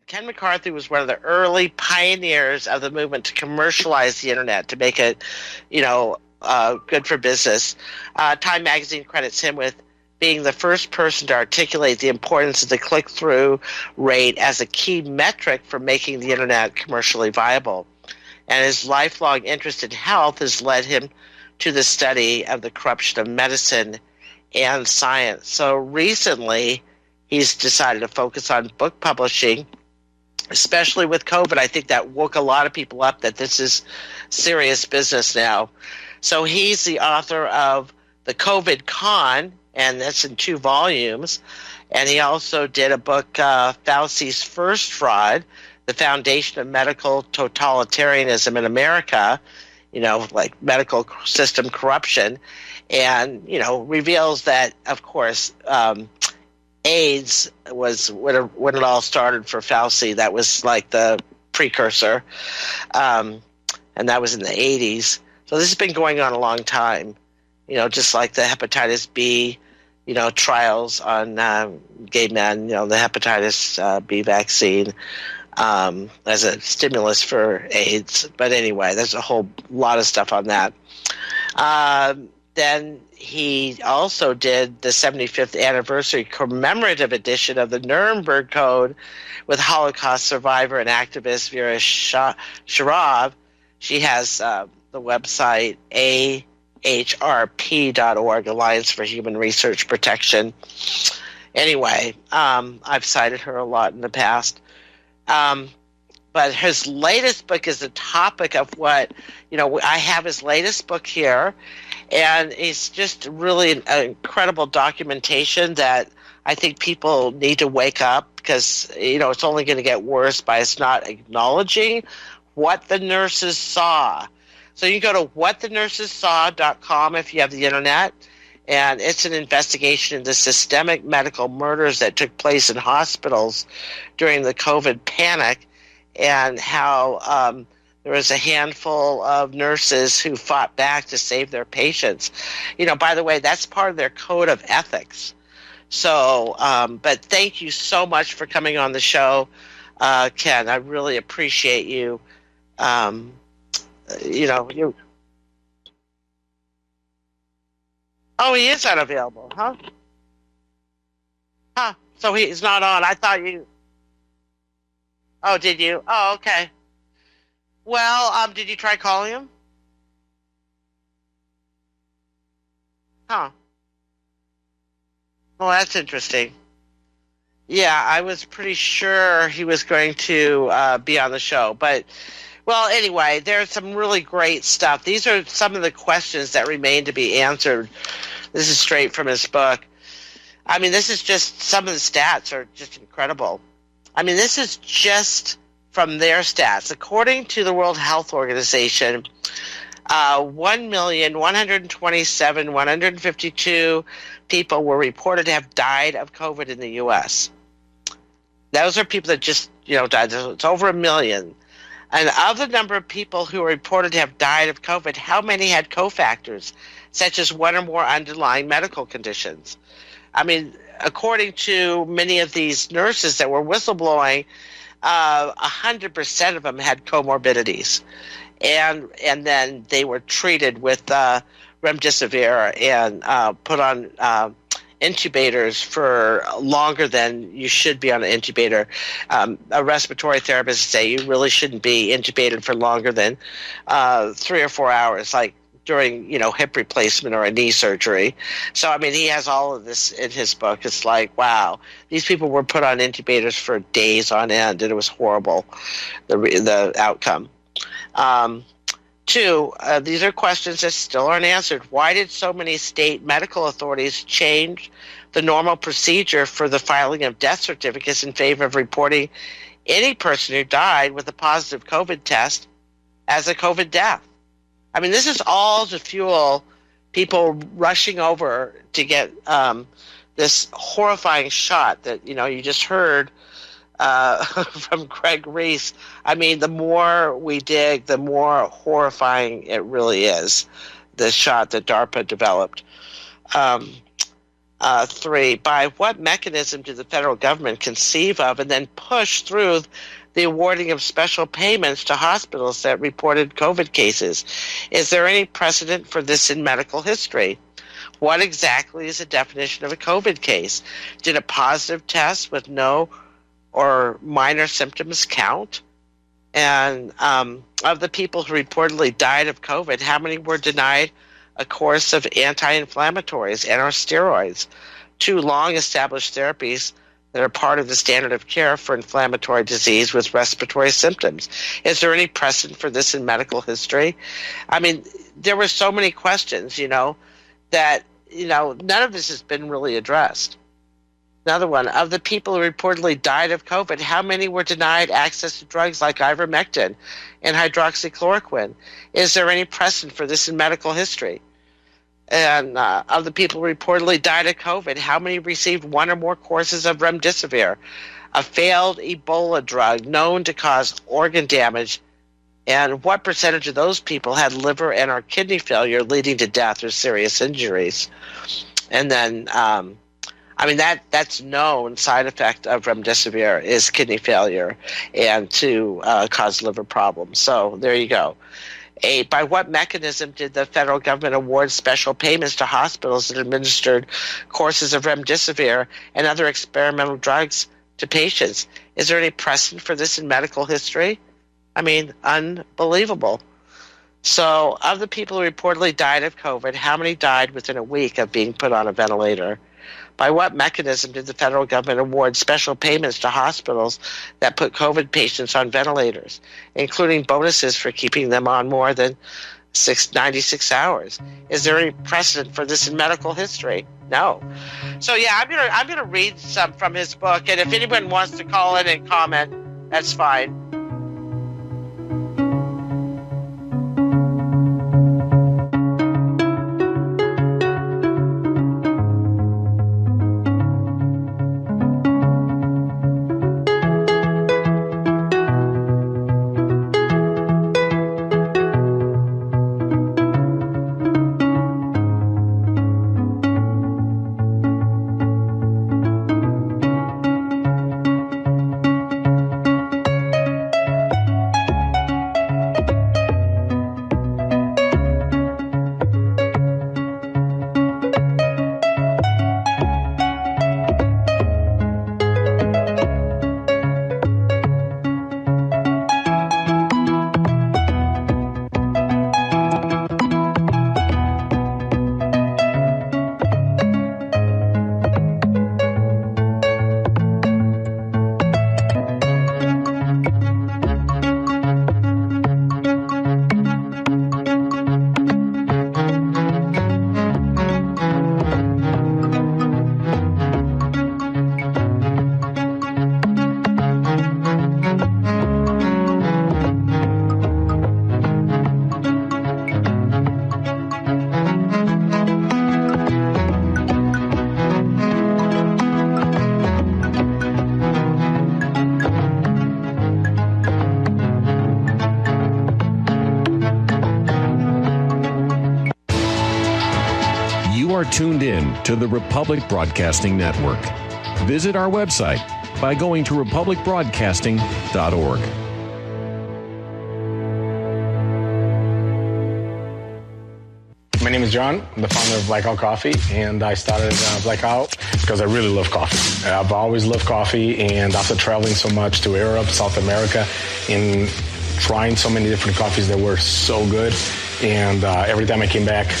Ken McCarthy was one of the early pioneers of the movement to commercialize the internet, to make it, good for business. Time magazine credits him with being the first person to articulate the importance of the click-through rate as a key metric for making the internet commercially viable. And his lifelong interest in health has led him to the study of the corruption of medicine and science. So recently, he's decided to focus on book publishing, especially with COVID. I think that woke a lot of people up that this is serious business now. So he's the author of The COVID Con, and that's in 2 volumes. And he also did a book, Fauci's First Fraud, The Foundation of Medical Totalitarianism in America, like medical system corruption, and, reveals that, of course, AIDS was when it all started for Fauci. That was like the precursor, and that was in the 80s. So this has been going on a long time, just like the hepatitis B, trials on gay men, the hepatitis B vaccine as a stimulus for AIDS. But anyway, there's a whole lot of stuff on that. Then he also did the 75th anniversary commemorative edition of the Nuremberg Code with Holocaust survivor and activist Vera Sharav. She has the website ahrp.org, Alliance for Human Research Protection. Anyway, I've cited her a lot in the past. But his latest book is the topic of what, I have his latest book here, and it's just really an incredible documentation that I think people need to wake up, because, it's only going to get worse by us not acknowledging what the nurses saw. So you go to whatthenursessaw.com if you have the internet, and it's an investigation into systemic medical murders that took place in hospitals during the COVID panic, and how there was a handful of nurses who fought back to save their patients. By the way, that's part of their code of ethics. So, but thank you so much for coming on the show, Ken. I really appreciate you. You. Oh, he is unavailable, huh? Huh. So he's not on. I thought you. Oh, did you? Oh, okay. Well, did you try calling him? Huh. Well, that's interesting. Yeah, I was pretty sure he was going to be on the show. But, well, anyway, there's some really great stuff. These are some of the questions that remain to be answered. This is straight from his book. I mean, this is just, some of the stats are just incredible. I mean, this is just from their stats. According to the World Health Organization, 1,127,152 people were reported to have died of COVID in the U.S. Those are people that just, died. It's over 1 million. And of the number of people who were reported to have died of COVID, how many had cofactors, such as one or more underlying medical conditions? I mean, according to many of these nurses that were whistleblowing, 100% of them had comorbidities. And then they were treated with remdesivir and put on intubators for longer than you should be on an intubator. A respiratory therapist say you really shouldn't be intubated for longer than 3 or 4 hours, like during, hip replacement or a knee surgery. So, I mean, he has all of this in his book. It's like, wow, these people were put on intubators for days on end, and it was horrible, the outcome. 2, these are questions that still aren't answered. Why did so many state medical authorities change the normal procedure for the filing of death certificates in favor of reporting any person who died with a positive COVID test as a COVID death? I mean, this is all to fuel people rushing over to get this horrifying shot that, you just heard from Greg Reese. I mean, the more we dig, the more horrifying it really is, the shot that DARPA developed. 3, by what mechanism did the federal government conceive of and then push through the awarding of special payments to hospitals that reported COVID cases? Is there any precedent for this in medical history? What exactly is the definition of a COVID case? Did a positive test with no or minor symptoms count? And of the people who reportedly died of COVID, how many were denied a course of anti-inflammatories and or steroids, 2 long-established therapies that are part of the standard of care for inflammatory disease with respiratory symptoms? Is there any precedent for this in medical history? I mean, there were so many questions, that, none of this has been really addressed. Another one, of the people who reportedly died of COVID, how many were denied access to drugs like ivermectin and hydroxychloroquine? Is there any precedent for this in medical history? And of the people who reportedly died of COVID, how many received 1 or more courses of remdesivir, a failed Ebola drug known to cause organ damage? And what percentage of those people had liver and or kidney failure leading to death or serious injuries? And then, that's known side effect of remdesivir is kidney failure and to cause liver problems. So there you go. 8, by what mechanism did the federal government award special payments to hospitals that administered courses of remdesivir and other experimental drugs to patients? Is there any precedent for this in medical history? I mean, unbelievable. So, of the people who reportedly died of COVID, how many died within a week of being put on a ventilator? By what mechanism did the federal government award special payments to hospitals that put COVID patients on ventilators, including bonuses for keeping them on more than 96 hours? Is there any precedent for this in medical history? No. So yeah, I'm gonna read some from his book, and if anyone wants to call in and comment, that's fine. Tuned in to the Republic Broadcasting Network. Visit our website by going to republicbroadcasting.org. My name is John. I'm the founder of Blackout Coffee, and I started Blackout because I really love coffee. I've always loved coffee, and after traveling so much to Europe, South America, and trying so many different coffees that were so good, and every time I came back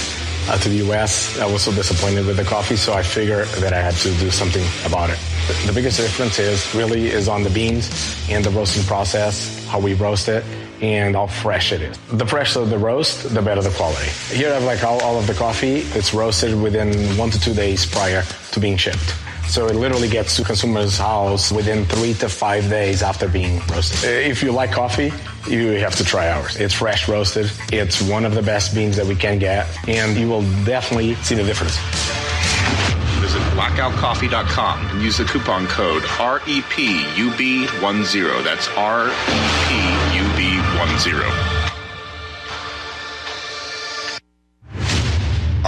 to the U.S., I was so disappointed with the coffee, so I figured that I had to do something about it. The biggest difference is on the beans and the roasting process, how we roast it, and how fresh it is. The fresher the roast, the better the quality. Here I have all of the coffee. It's roasted within 1 to 2 days prior to being shipped. So it literally gets to consumers' house within 3 to 5 days after being roasted. If you like coffee, you have to try ours. It's fresh roasted. It's one of the best beans that we can get, and you will definitely see the difference. Visit blackoutcoffee.com and use the coupon code REPUB10. That's REPUB10.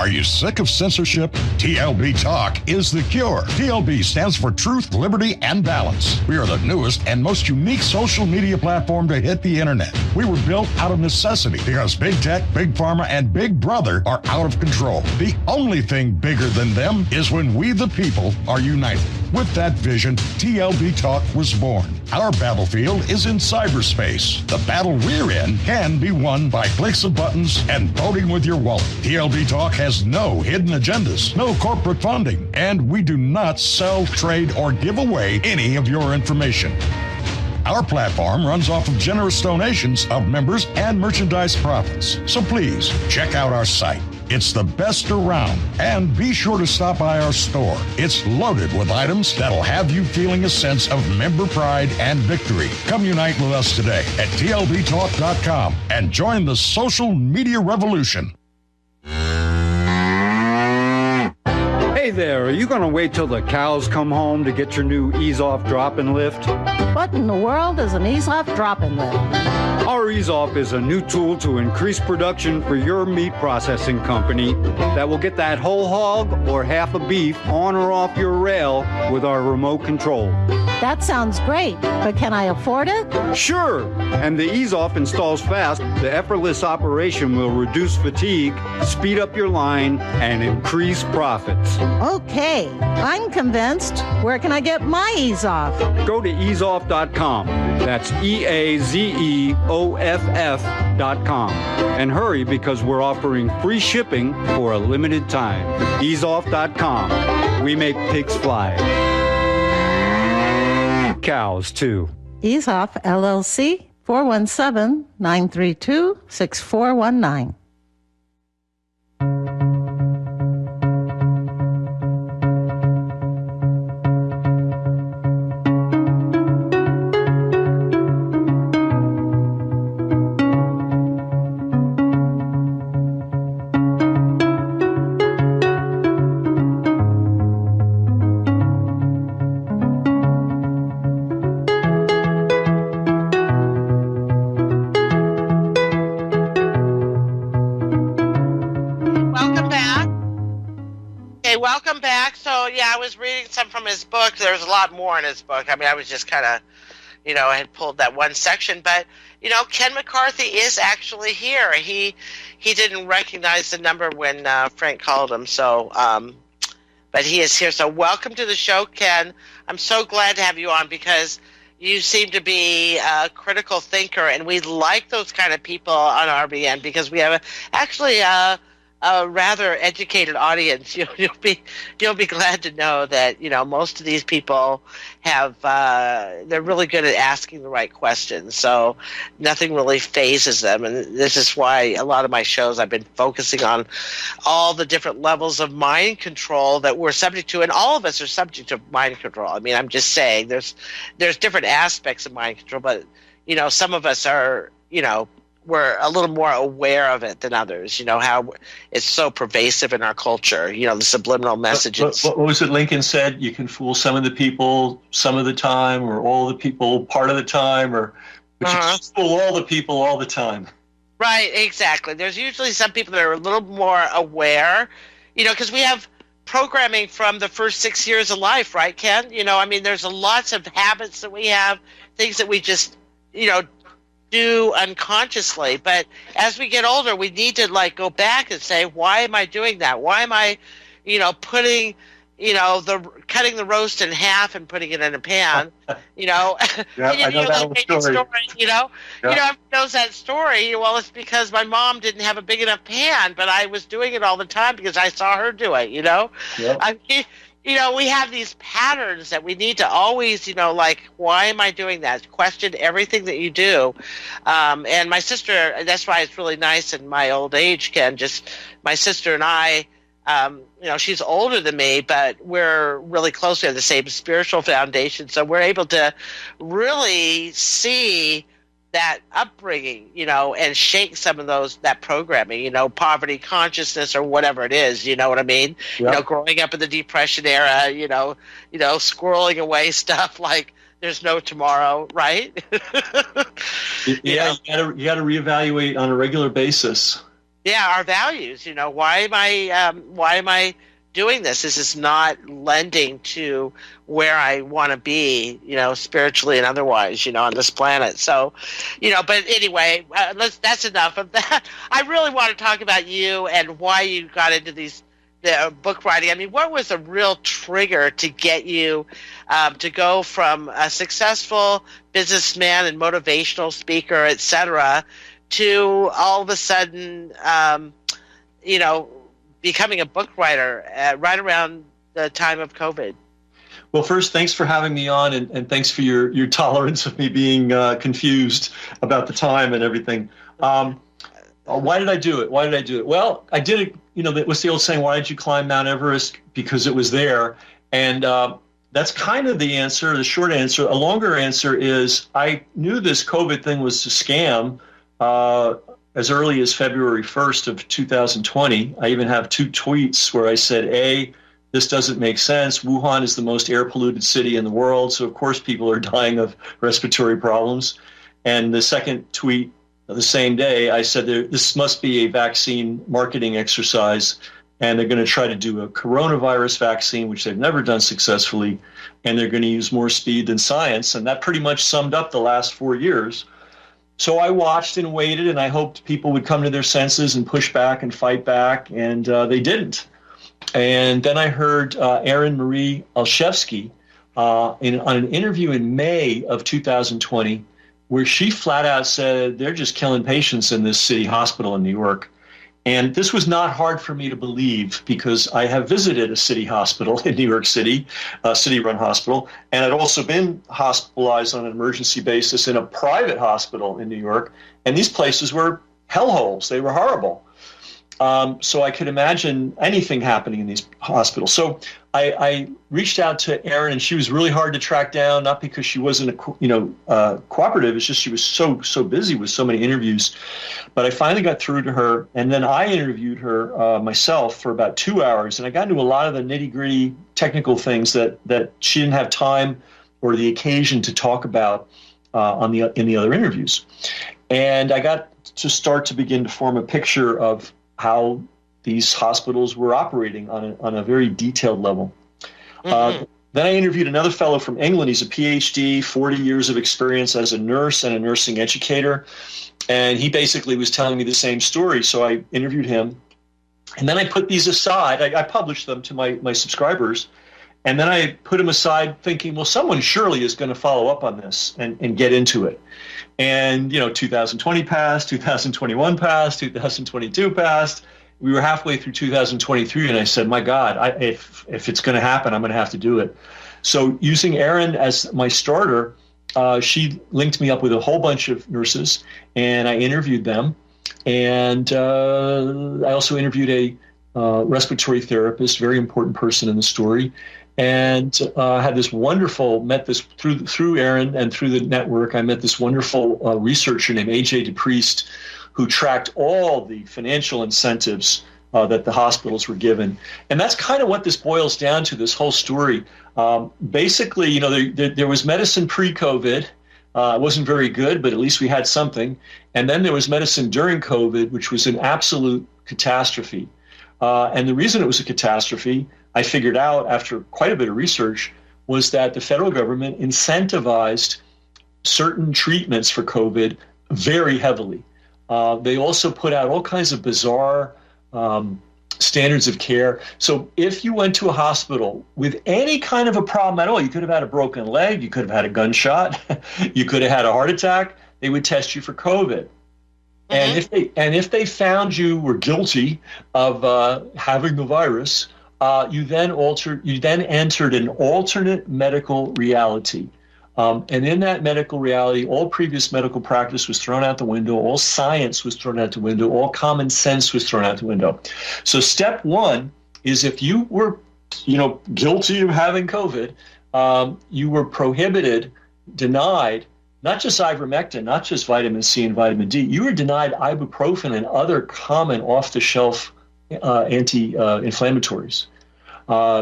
Are you sick of censorship? TLB Talk is the cure. TLB stands for Truth, Liberty, and Balance. We are the newest and most unique social media platform to hit the internet. We were built out of necessity because big tech, big pharma, and big brother are out of control. The only thing bigger than them is when we the people are united. With that vision, TLB Talk was born. Our battlefield is in cyberspace. The battle we're in can be won by clicks of buttons and voting with your wallet. TLB Talk has no hidden agendas, no corporate funding, and we do not sell, trade, or give away any of your information. Our platform runs off of generous donations of members and merchandise profits. So please check out our site. It's the best around. And be sure to stop by our store. It's loaded with items that'll have you feeling a sense of member pride and victory. Come unite with us today at tlbtalk.com and join the social media revolution. Hey there, are you going to wait till the cows come home to get your new ease-off drop-and lift? What in the world is an ease-off drop-and lift? Our ease-off is a new tool to increase production for your meat processing company that will get that whole hog or half a beef on or off your rail with our remote control. That sounds great, but can I afford it? Sure, and the ease-off installs fast. The effortless operation will reduce fatigue, speed up your line, and increase profits. Okay, I'm convinced. Where can I get my ease-off? Go to easeoff.com. That's EAZEOFF.com. And hurry because we're offering free shipping for a limited time. Easeoff.com. We make pigs fly. Cows, too. Ease-off, LLC, 417-932-6419. I was reading some from his book. There's a lot more in his book. I mean, I was just kind of, I had pulled that one section. But, Ken McCarthy is actually here. He didn't recognize the number when Frank called him. So, but he is here. So welcome to the show, Ken. I'm so glad to have you on because you seem to be a critical thinker, and we like those kind of people on RBN because we have a rather educated audience. You'll be glad to know that most of these people have they're really good at asking the right questions, so nothing really phases them. And this is why a lot of my shows I've been focusing on all the different levels of mind control that we're subject to, and all of us are subject to mind control. I mean, I'm just saying there's different aspects of mind control, but some of us are we're a little more aware of it than others, how it's so pervasive in our culture, the subliminal messages. What was it Lincoln said? You can fool some of the people some of the time, or all the people part of the time, but you can't fool all the people all the time. Right, exactly. There's usually some people that are a little more aware, because we have programming from the first 6 years of life, right, Ken? I mean, there's lots of habits that we have, things that we just, do unconsciously, but as we get older we need to go back and say, why am I doing that? Why am I putting cutting the roast in half and putting it in a pan? I know that story. Everyone knows that story. Well, it's because my mom didn't have a big enough pan, but I was doing it all the time because I saw her do it. We have these patterns that we need to always, why am I doing that? Question everything that you do. And my sister, that's why it's really nice in my old age, Ken, my sister and I, she's older than me, but we're really close. We have the same spiritual foundation. So we're able to really see that upbringing, and shake some of that programming, poverty consciousness or whatever it is, you know what I mean? Yep. Growing up in the Depression era, squirreling away stuff like there's no tomorrow, right? You got to reevaluate on a regular basis. Yeah, our values. Why am I doing this? This is not lending to where I want to be, spiritually and otherwise, on this planet. So, but anyway, that's enough of that. I really want to talk about you and why you got into the book writing. I mean, what was the real trigger to get you to go from a successful businessman and motivational speaker, etc., to all of a sudden, becoming a book writer right around the time of COVID? Well, first, thanks for having me on, and thanks for your tolerance of me being confused about the time and everything. Why did I do it? Well, I did it, it was the old saying, why did you climb Mount Everest? Because it was there. And that's kind of the answer, the short answer. A longer answer is I knew this COVID thing was a scam as early as February 1st of 2020. I even have 2 tweets where I said, A, this doesn't make sense. Wuhan is the most air-polluted city in the world, so of course people are dying of respiratory problems. And the second tweet the same day, I said this must be a vaccine marketing exercise, and they're going to try to do a coronavirus vaccine, which they've never done successfully, and they're going to use more speed than science. And that pretty much summed up the last 4 years. So I watched and waited, and I hoped people would come to their senses and push back and fight back, and they didn't. And then I heard Erin Marie Olszewski on an interview in May of 2020, where she flat out said they're just killing patients in this city hospital in New York. And this was not hard for me to believe because I have visited a city hospital in New York City, a city-run hospital, and I'd also been hospitalized on an emergency basis in a private hospital in New York. And these places were hellholes. They were horrible. So I could imagine anything happening in these hospitals. So I reached out to Erin, and she was really hard to track down, not because she wasn't cooperative. It's just she was so busy with so many interviews. But I finally got through to her, and then I interviewed her myself for about 2 hours, and I got into a lot of the nitty-gritty technical things that she didn't have time or the occasion to talk about in the other interviews. And I got to begin to form a picture of how these hospitals were operating on a very detailed level. Mm-hmm. Then I interviewed another fellow from England. He's a PhD, 40 years of experience as a nurse and a nursing educator. And he basically was telling me the same story. So I interviewed him. And then I put these aside. I published them to my subscribers. And then I put them aside thinking, well, someone surely is going to follow up on this and get into it. And, 2020 passed, 2021 passed, 2022 passed. We were halfway through 2023, and I said, my God, if it's going to happen, I'm going to have to do it. So using Erin as my starter, she linked me up with a whole bunch of nurses, and I interviewed them. And I also interviewed a respiratory therapist, very important person in the story. And had this met this through Erin and through the network. I met this wonderful researcher named A.J. DePriest, who tracked all the financial incentives that the hospitals were given. And that's kind of what this boils down to, this whole story. Basically, there was medicine pre-COVID. It wasn't very good, but at least we had something. And then there was medicine during COVID, which was an absolute catastrophe. And the reason it was a catastrophe, I figured out after quite a bit of research, was that the federal government incentivized certain treatments for COVID very heavily. They also put out all kinds of bizarre standards of care. So if you went to a hospital with any kind of a problem at all, you could have had a broken leg, you could have had a gunshot, you could have had a heart attack, they would test you for COVID. Mm-hmm. And if they found you were guilty of having the virus, you then entered an alternate medical reality. And in that medical reality, all previous medical practice was thrown out the window, all science was thrown out the window, all common sense was thrown out the window. So step one is if you were, guilty of having COVID, you were prohibited, denied, not just ivermectin, not just vitamin C and vitamin D, you were denied ibuprofen and other common off-the-shelf anti-inflammatories.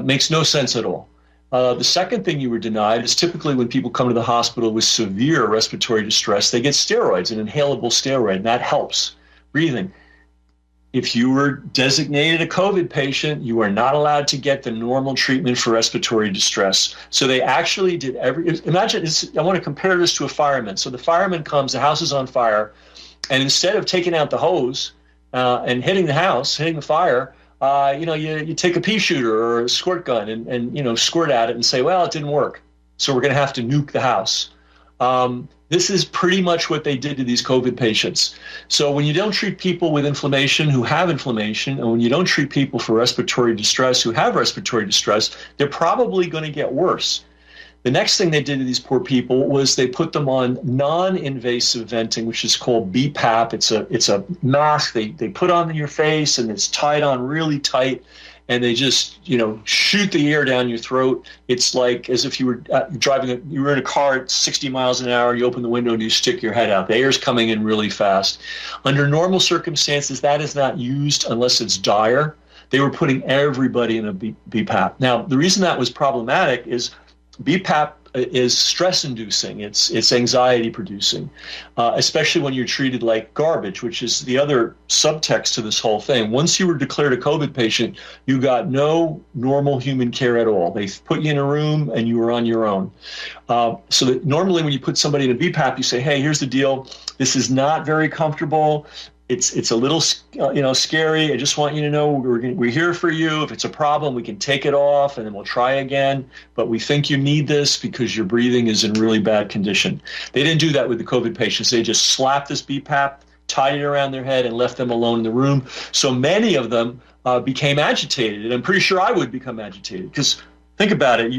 Makes no sense at all. The second thing you were denied is typically when people come to the hospital with severe respiratory distress, they get steroids, an inhalable steroid, and that helps breathing. if you were designated a COVID patient, you are not allowed to get the normal treatment for respiratory distress. So they actually did imagine, I want to compare this to a fireman. So the fireman comes, the house is on fire, and instead of taking out the hose and hitting the fire, you take a pea shooter or a squirt gun and squirt at it and say, well, it didn't work, so we're going to have to nuke the house. This is pretty much what they did to these COVID patients. So when you don't treat people with inflammation who have inflammation, and when you don't treat people for respiratory distress who have respiratory distress, they're probably going to get worse. The next thing they did to these poor people was they put them on non-invasive venting, which is called BPAP. It's a mask they put on your face, and it's tied on really tight. And they just, shoot the air down your throat. It's like as if you were you were in a car at 60 miles an hour, you open the window and you stick your head out. The air's coming in really fast. Under normal circumstances, that is not used unless it's dire. They were putting everybody in a BPAP. Now, the reason that was problematic is BPAP is stress-inducing. It's anxiety-producing, especially when you're treated like garbage, which is the other subtext to this whole thing. Once you were declared a COVID patient, you got no normal human care at all. They put you in a room, and you were on your own. So that normally when you put somebody in a BPAP, you say, hey, here's the deal. This is not very comfortable. It's a little, scary. I just want you to know we're here for you. If it's a problem, we can take it off and then we'll try again. But we think you need this because your breathing is in really bad condition. They didn't do that with the COVID patients. They just slapped this BPAP, tied it around their head, and left them alone in the room. So many of them became agitated, and I'm pretty sure I would become agitated because think about it.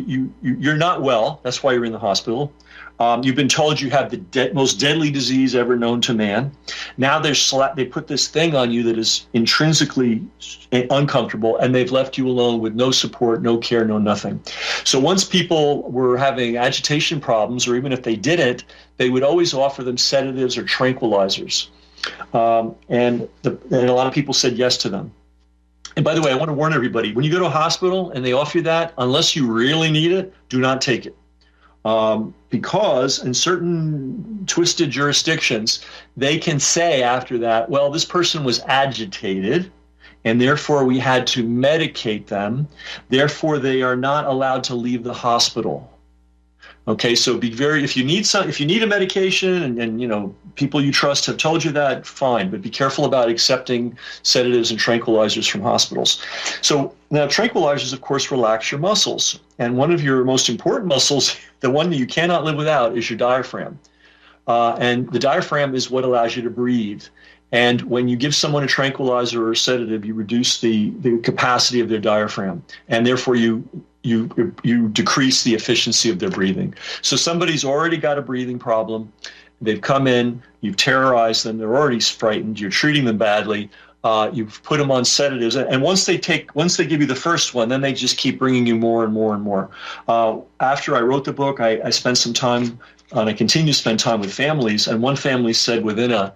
You're not well. That's why you're in the hospital. You've been told you have the most deadly disease ever known to man. Now they put this thing on you that is intrinsically uncomfortable, and they've left you alone with no support, no care, no nothing. So once people were having agitation problems, or even if they didn't, they would always offer them sedatives or tranquilizers. And a lot of people said yes to them. And by the way, I want to warn everybody, when you go to a hospital and they offer you that, unless you really need it, do not take it. Because in certain twisted jurisdictions, they can say after that, well, this person was agitated, and therefore we had to medicate them. Therefore, they are not allowed to leave the hospital. Okay, so if you need a medication and people you trust have told you that, fine, but be careful about accepting sedatives and tranquilizers from hospitals. So now tranquilizers, of course, relax your muscles. And one of your most important muscles, the one that you cannot live without, is your diaphragm. And the diaphragm is what allows you to breathe. And when you give someone a tranquilizer or a sedative, you reduce the capacity of their diaphragm, and therefore you decrease the efficiency of their breathing. So somebody's already got a breathing problem. They've come in, you've terrorized them, they're already frightened, you're treating them badly, you've put them on sedatives, and once they give you the first one, then they just keep bringing you more and more and more. After I wrote the book, I spent some time, and I continue to spend time with families, and one family said within a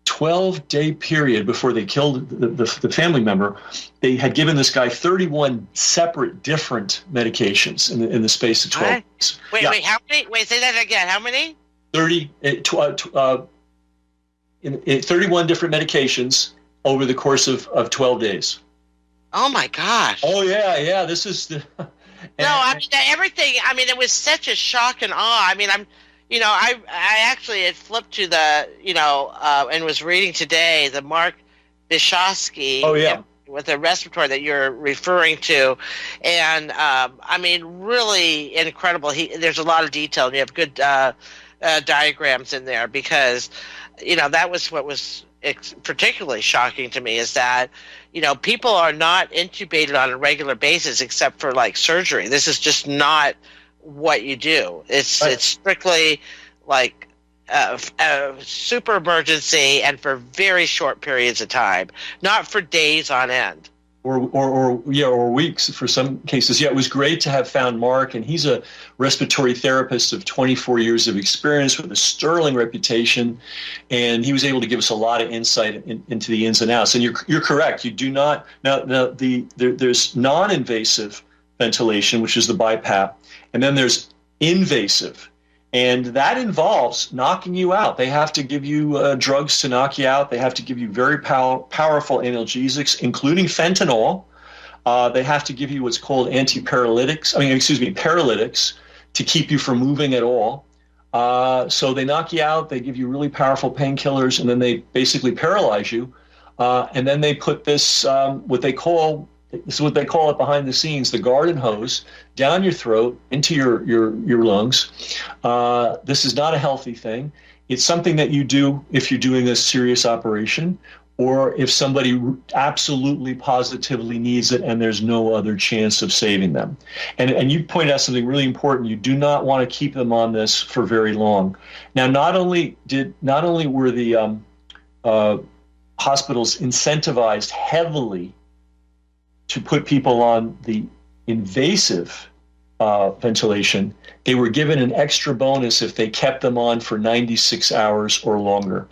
12-day period before they killed the family member, they had given this guy 31 separate different medications in the space of 12 days. Wait, how many? Wait, say that again. How many? 31 different medications over the course of 12 days. Oh, my gosh. Oh, yeah. This is the... everything. I mean, it was such a shock and awe. I mean, I actually had flipped to the, and was reading today the Mark Bishosky. Oh, yeah. With the respiratory that you're referring to. And, really incredible. There's a lot of detail, and you have good diagrams in there because, that was what was particularly shocking to me is that, people are not intubated on a regular basis except for, like, surgery. This is just not what you do. It's strictly like a super emergency and for very short periods of time, not for days on end. Or weeks for some cases. Yeah, it was great to have found Mark, and he's a respiratory therapist of 24 years of experience with a sterling reputation, and he was able to give us a lot of insight into the ins and outs. And you're correct. You do not there's non-invasive ventilation, which is the BiPAP, and then there's invasive. And that involves knocking you out. They have to give you drugs to knock you out. They have to give you very powerful analgesics, including fentanyl. They have to give you what's called paralytics to keep you from moving at all. So they knock you out, they give you really powerful painkillers, and then they basically paralyze you. And then they put this, what they call it behind the scenes, the garden hose, down your throat, into your lungs. This is not a healthy thing. It's something that you do if you're doing a serious operation, or if somebody absolutely positively needs it and there's no other chance of saving them. And you pointed out something really important. You do not want to keep them on this for very long. Now, not only were the hospitals incentivized heavily to put people on the invasive ventilation, they were given an extra bonus if they kept them on for 96 hours or longer.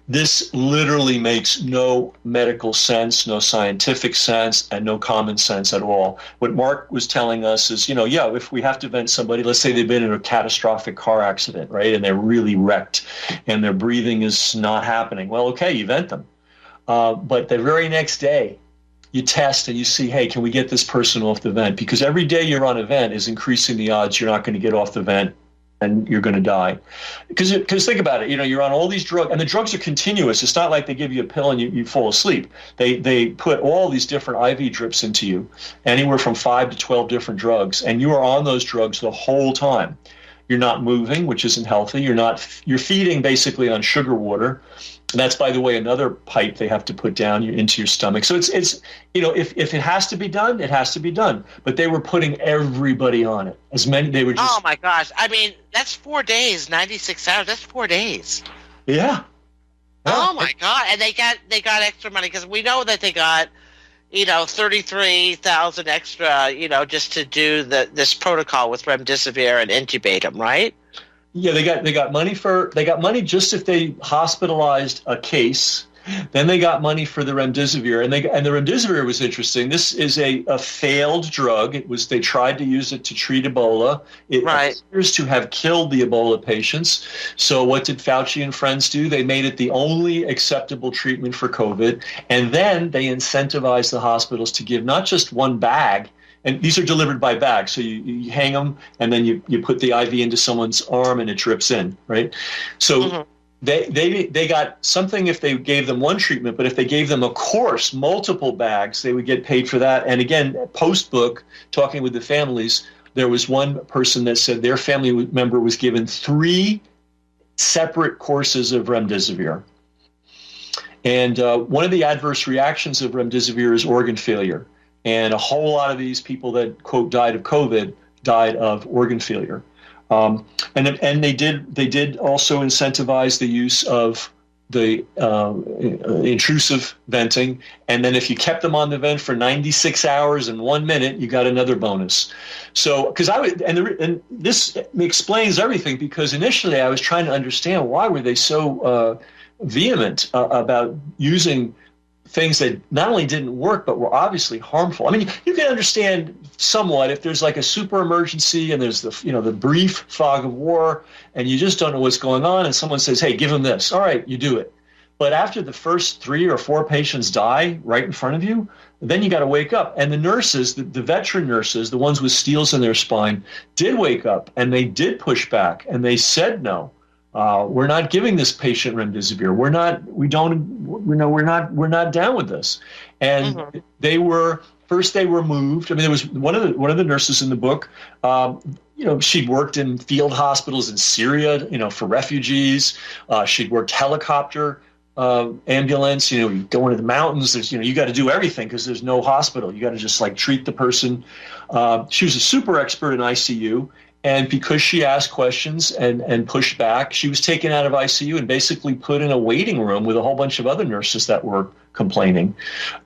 This literally makes no medical sense, no scientific sense, and no common sense at all. What Mark was telling us is, if we have to vent somebody, let's say they've been in a catastrophic car accident, right, and they're really wrecked, and their breathing is not happening. Well, okay, you vent them. But the very next day, you test and you see, hey, can we get this person off the vent? Because every day you're on a vent is increasing the odds you're not going to get off the vent and you're going to die. Because think about it, you're on all these drugs, and the drugs are continuous. It's not like they give you a pill and you fall asleep. They put all these different IV drips into you, anywhere from 5 to 12 different drugs, and you are on those drugs the whole time. You're not moving, which isn't healthy. You're feeding basically on sugar water. And that's, by the way, another pipe they have to put down into your stomach. So it's if it has to be done, it has to be done. But they were putting everybody on it. They were just. Oh my gosh! I mean, that's 4 days, 96 hours. That's 4 days. Yeah. Oh my God! And they got extra money because we know that they got, 33,000 extra, just to do this protocol with remdesivir and intubate them, right? Yeah, they got money just if they hospitalized a case. Then they got money for the remdesivir, and the remdesivir was interesting. This is a failed drug. They tried to use it to treat Ebola. It appears to have killed the Ebola patients. So what did Fauci and friends do? They made it the only acceptable treatment for COVID, and then they incentivized the hospitals to give not just one bag. And these are delivered by bag, so you hang them, and then you put the IV into someone's arm, and it drips in, right? So they got something if they gave them one treatment, but if they gave them a course, multiple bags, they would get paid for that. And again, post-book, talking with the families, there was one person that said their family member was given 3 separate courses of remdesivir. And one of the adverse reactions of remdesivir is organ failure. And a whole lot of these people that, quote, died of COVID died of organ failure. And they did also incentivize the use of the intrusive venting. And then if you kept them on the vent for 96 hours and 1 minute, you got another bonus. So, and this explains everything, because initially I was trying to understand why were they so vehement about using things that not only didn't work, but were obviously harmful. I mean, you can understand somewhat if there's like a super emergency and there's the brief fog of war and you just don't know what's going on, and someone says, hey, give him this. All right, you do it. But after the first 3 or 4 patients die right in front of you, then you got to wake up. And the nurses, the veteran nurses, the ones with steels in their spine, did wake up, and they did push back, and they said no. We're not giving this patient remdesivir. We're not down with this. And they were moved. I mean, there was one of the nurses in the book. She'd worked in field hospitals in Syria, for refugees. She'd worked helicopter ambulance. You go into the mountains. There's, you got to do everything because there's no hospital. You got to just treat the person. She was a super expert in ICU. And because she asked questions and pushed back, she was taken out of ICU and basically put in a waiting room with a whole bunch of other nurses that were complaining.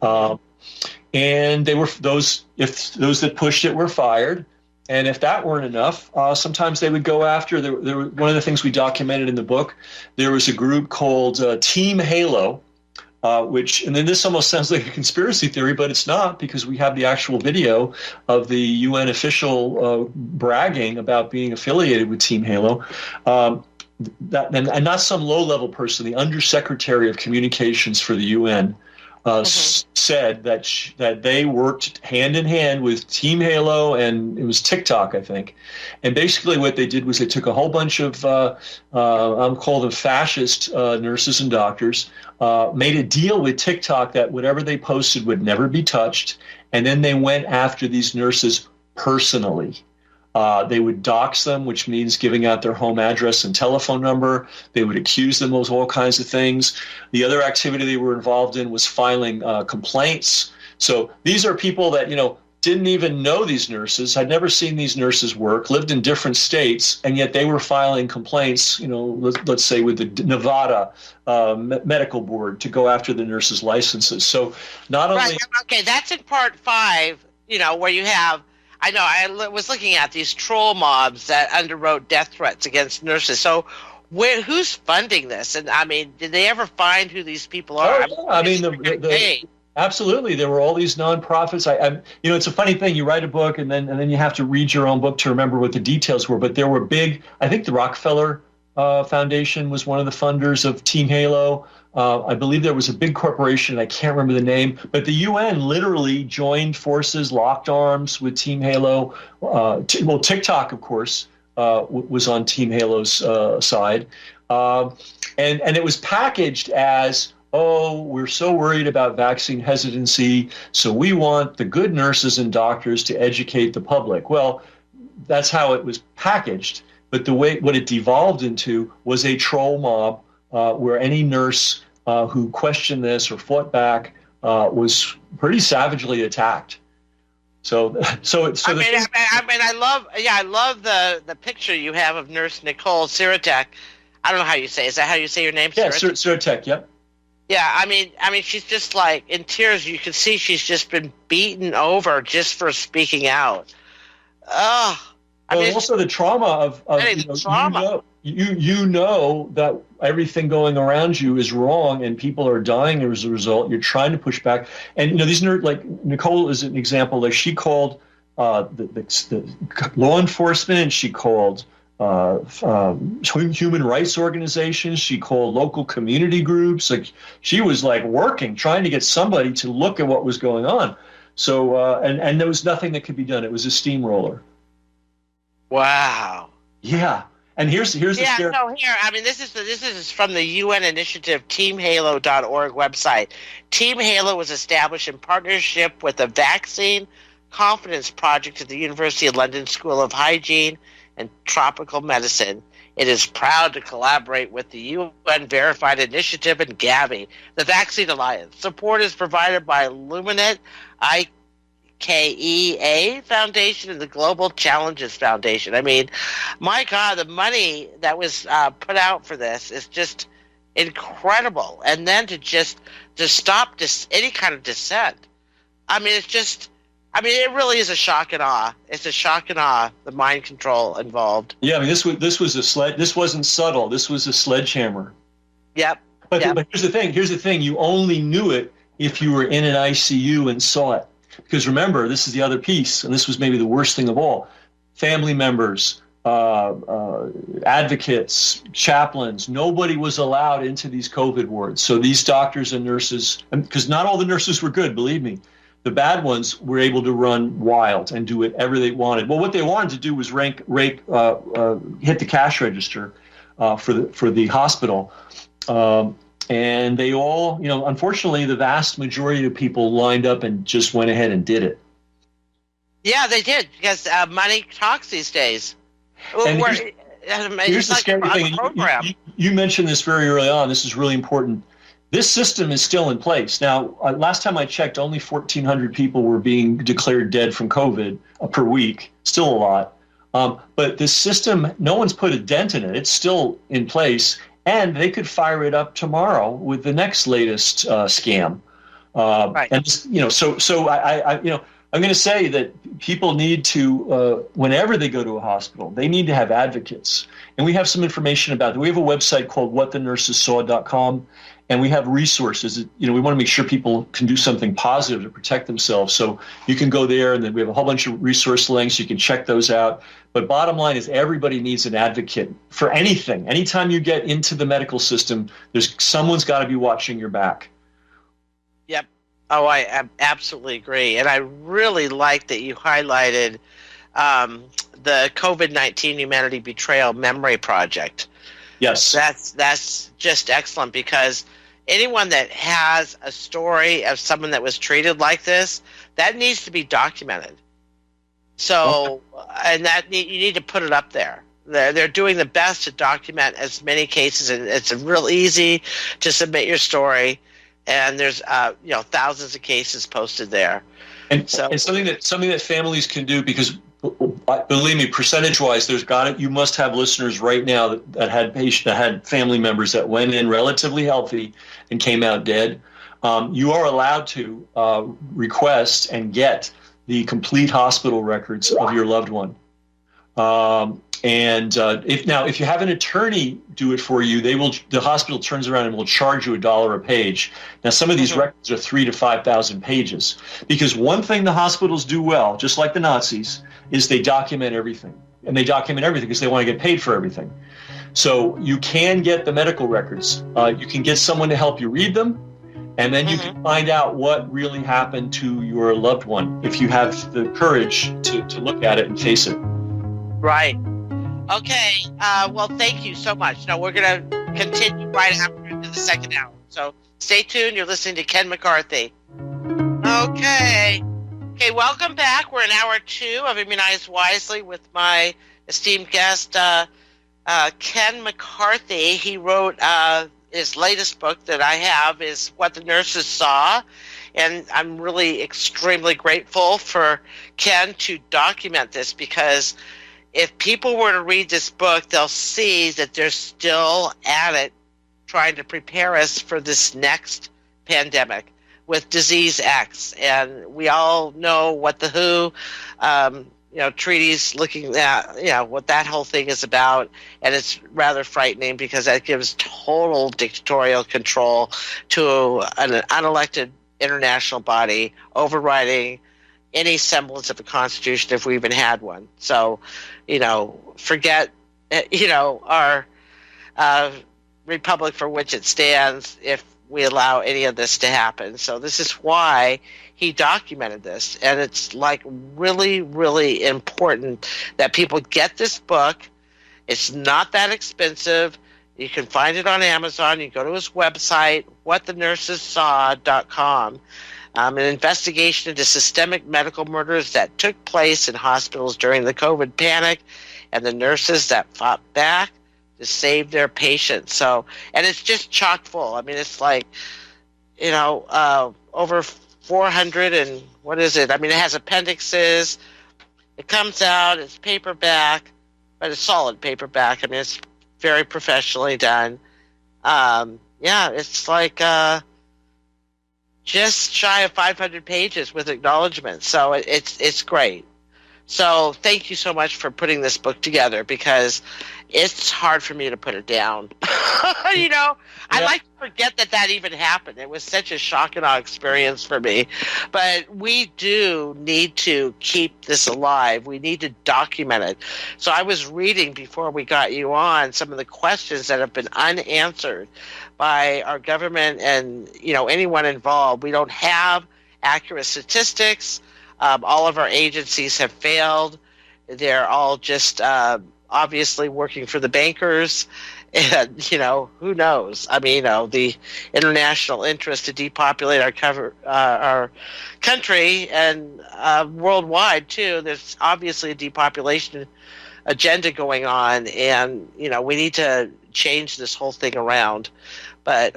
And they were those that pushed it were fired. And if that weren't enough, sometimes they would go after. One of the things we documented in the book, there was a group called Team Halo, and then this almost sounds like a conspiracy theory, but it's not, because we have the actual video of the UN official bragging about being affiliated with Team Halo. And not some low-level person, the Undersecretary of Communications for the UN said that they worked hand in hand with Team Halo, and it was TikTok, I think. And basically what they did was they took a whole bunch of, I'm called them fascist nurses and doctors, made a deal with TikTok that whatever they posted would never be touched, and then they went after these nurses personally. They would dox them, which means giving out their home address and telephone number. They would accuse them of all kinds of things. The other activity they were involved in was filing complaints. So these are people that, didn't even know these nurses, had never seen these nurses work, lived in different states, and yet they were filing complaints, let's say with the Nevada Medical Board to go after the nurses' licenses. So not only... Right, okay, that's in part 5, where you have... I know, I was looking at these troll mobs that underwrote death threats against nurses. So who's funding this? And, did they ever find who these people are? Absolutely. There were all these nonprofits. It's a funny thing. You write a book, and then you have to read your own book to remember what the details were. But there were big, I think the Rockefeller Foundation was one of the funders of Team Halo. I believe there was a big corporation, I can't remember the name, but the UN literally joined forces, locked arms with Team Halo. TikTok, of course, was on Team Halo's side. And it was packaged as, we're so worried about vaccine hesitancy, so we want the good nurses and doctors to educate the public. Well, that's how it was packaged. But what it devolved into was a troll mob where any nurse who questioned this or fought back was pretty savagely attacked. I love the picture you have of Nurse Nicole Siratek. I don't know how you say. Is that how you say your name? Yeah, Siratek. Yep. Yeah, she's just like in tears. You can see she's just been beaten over just for speaking out. Also the trauma of you know that everything going around you is wrong and people are dying as a result. You're trying to push back, and these nerds, like Nicole is an example. Like she called the law enforcement, she called human rights organizations, she called local community groups. Like she was like working, trying to get somebody to look at what was going on. So and there was nothing that could be done. It was a steamroller. Wow. Yeah. And here's the scare. This is from the UN initiative teamhalo.org website. Team Halo was established in partnership with the Vaccine Confidence Project at the University of London School of Hygiene and Tropical Medicine. It is proud to collaborate with the UN Verified Initiative and Gavi, the Vaccine Alliance. Support is provided by Luminate, IKEA Foundation, and the Global Challenges Foundation. My God, the money that was put out for this is just incredible. And then to stop any kind of dissent. It really is a shock and awe. It's a shock and awe, the mind control involved. Yeah, this was a sled. This wasn't subtle. This was a sledgehammer. Yep. But here's the thing. You only knew it if you were in an ICU and saw it. Because remember, this is the other piece, and this was maybe the worst thing of all. Family members, advocates, chaplains, nobody was allowed into these COVID wards. So these doctors and nurses, because not all the nurses were good, believe me, the bad ones were able to run wild and do whatever they wanted. Well, what they wanted to do was hit the cash register for the hospital. And they all, unfortunately, the vast majority of people lined up and just went ahead and did it. Yeah, they did, because money talks these days. Here's the scary thing. You mentioned this very early on. This is really important. This system is still in place. Now, last time I checked, only 1,400 people were being declared dead from COVID per week. Still a lot. But this system, no one's put a dent in it. It's still in place. And they could fire it up tomorrow with the next latest scam. Right. And I'm going to say that people need to, whenever they go to a hospital, they need to have advocates. And we have some information about that. We have a website called whatthenursessaw.com, and we have resources. We want to make sure people can do something positive to protect themselves. So you can go there, and then we have a whole bunch of resource links. You can check those out. But bottom line is everybody needs an advocate for anything. Anytime you get into the medical system, someone's got to be watching your back. Yep. Oh, I absolutely agree. And I really like that you highlighted the COVID-19 Humanity Betrayal Memory Project. Yes. That's just excellent, because anyone that has a story of someone that was treated like this, that needs to be documented. So, and you need to put it up there. They're doing the best to document as many cases, and it's real easy to submit your story. And there's thousands of cases posted there. And something that families can do, because believe me, percentage-wise, you must have listeners right now that had family members that went in relatively healthy and came out dead. You are allowed to request and get the complete hospital records of your loved one. If you have an attorney do it for you, the hospital turns around and will charge you $1 a page. Now, some of these records are 3,000 to 5,000 pages, because one thing the hospitals do well, just like the Nazis, is they document everything. And they document everything because they want to get paid for everything. So you can get the medical records. You can get someone to help you read them, and then you can find out what really happened to your loved one if you have the courage to look at it and face it. Right. Okay. Well, thank you so much. Now, we're going to continue right after into the second hour. So stay tuned. You're listening to Ken McCarthy. Okay, welcome back. We're in hour 2 of Immunize Wisely with my esteemed guest, Ken McCarthy. He wrote his latest book that I have is What the Nurses Saw. And I'm really extremely grateful for Ken to document this, because if people were to read this book, they'll see that they're still at it, trying to prepare us for this next pandemic with Disease X. And we all know what the WHO treaties looking at, what that whole thing is about. And it's rather frightening, because that gives total dictatorial control to an unelected international body overriding any semblance of a constitution, if we even had one. So, forget, our republic for which it stands if we allow any of this to happen. So this is why he documented this. And it's really, really important that people get this book. It's not that expensive. You can find it on Amazon. You go to his website, whatthenursessaw.com. An investigation into systemic medical murders that took place in hospitals during the COVID panic, and the nurses that fought back to save their patients. So, and it's just chock full. I mean, it's over 400 and what is it? I mean, it has appendixes. It comes out, it's paperback, but it's solid paperback. I mean, it's very professionally done. It's just shy of 500 pages with acknowledgments. So it's great. So thank you so much for putting this book together, because it's hard for me to put it down. I like to forget that even happened. It was such a shock and awe experience for me. But we do need to keep this alive. We need to document it. So I was reading before we got you on some of the questions that have been unanswered by our government and, anyone involved. We don't have accurate statistics. All of our agencies have failed. They're all just obviously working for the bankers. And, who knows? I mean, the international interest to depopulate our country and worldwide, too. There's obviously a depopulation agenda going on. And, we need to change this whole thing around. But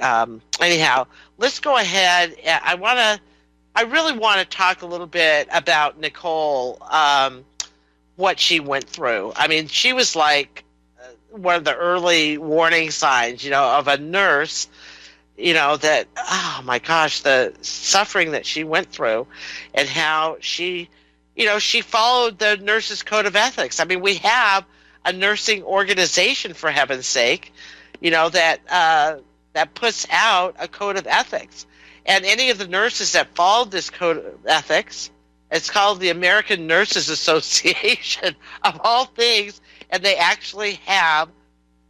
anyhow, let's go ahead. I really want to talk a little bit about Nicole, what she went through. I mean, she was like one of the early warning signs, of a nurse, that, oh my gosh, the suffering that she went through and how she followed the nurses' code of ethics. I mean, we have a nursing organization, for heaven's sake, that puts out a code of ethics. And any of the nurses that followed this code of ethics, it's called the American Nurses Association, of all things, and they actually have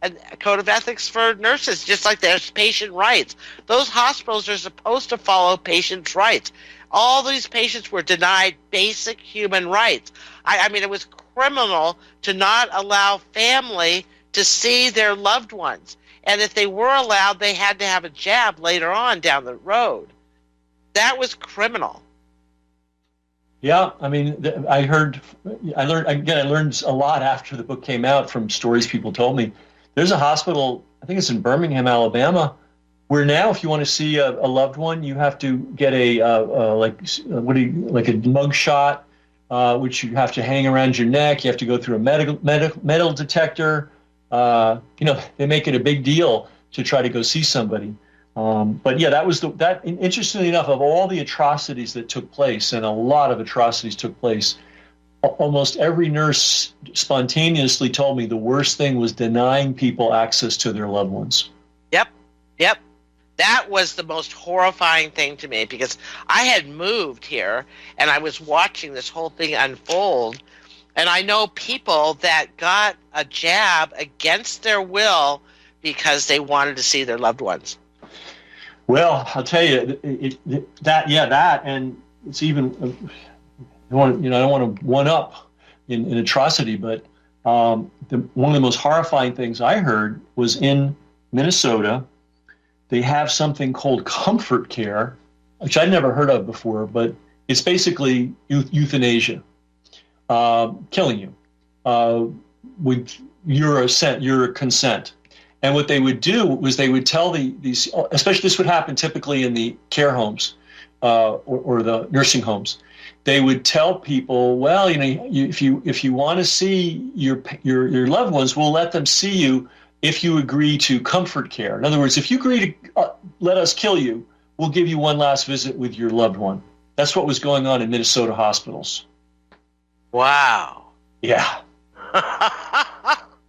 a code of ethics for nurses, just like there's patient rights. Those hospitals are supposed to follow patients' rights. All these patients were denied basic human rights. I mean, it was criminal to not allow family to see their loved ones. And if they were allowed, they had to have a jab later on down the road. That was criminal. Yeah, I mean, I learned a lot after the book came out from stories people told me. There's a hospital, I think it's in Birmingham, Alabama, where now if you want to see a loved one, you have to get a mug shot, which you have to hang around your neck. You have to go through a metal detector. They make it a big deal to try to go see somebody. But yeah, interestingly enough, of all the atrocities that took place, and a lot of atrocities took place, almost every nurse spontaneously told me the worst thing was denying people access to their loved ones. Yep. That was the most horrifying thing to me, because I had moved here and I was watching this whole thing unfold. And I know people that got a jab against their will because they wanted to see their loved ones. Well, I'll tell you that, and it's even. I don't want to one up in atrocity, but one of the most horrifying things I heard was in Minnesota. They have something called comfort care, which I'd never heard of before, but it's basically euthanasia, killing you with your consent. And what they would do was they would tell these, especially this would happen typically in the care homes or the nursing homes. They would tell people, well, if you want to see your loved ones, we'll let them see you if you agree to comfort care. In other words, if you agree to let us kill you, we'll give you one last visit with your loved one. That's what was going on in Minnesota hospitals. Wow. Yeah.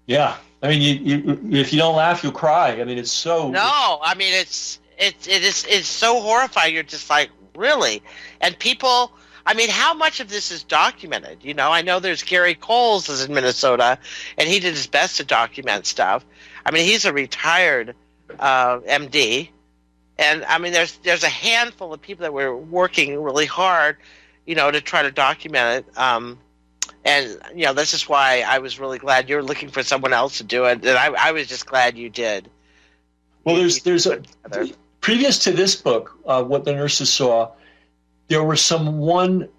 Yeah. I mean, if you don't laugh, you'll cry. I mean, it's so. No, I mean, it's so horrifying. You're just like, really? And people. I mean, how much of this is documented? I know there's Gary Coles is in Minnesota, and he did his best to document stuff. I mean, he's a retired MD, and I mean, there's a handful of people that were working really hard, to try to document it. And this is why I was really glad you're looking for someone else to do it, and I was just glad you did. Well, there's previous to this book, what the nurses saw. There were some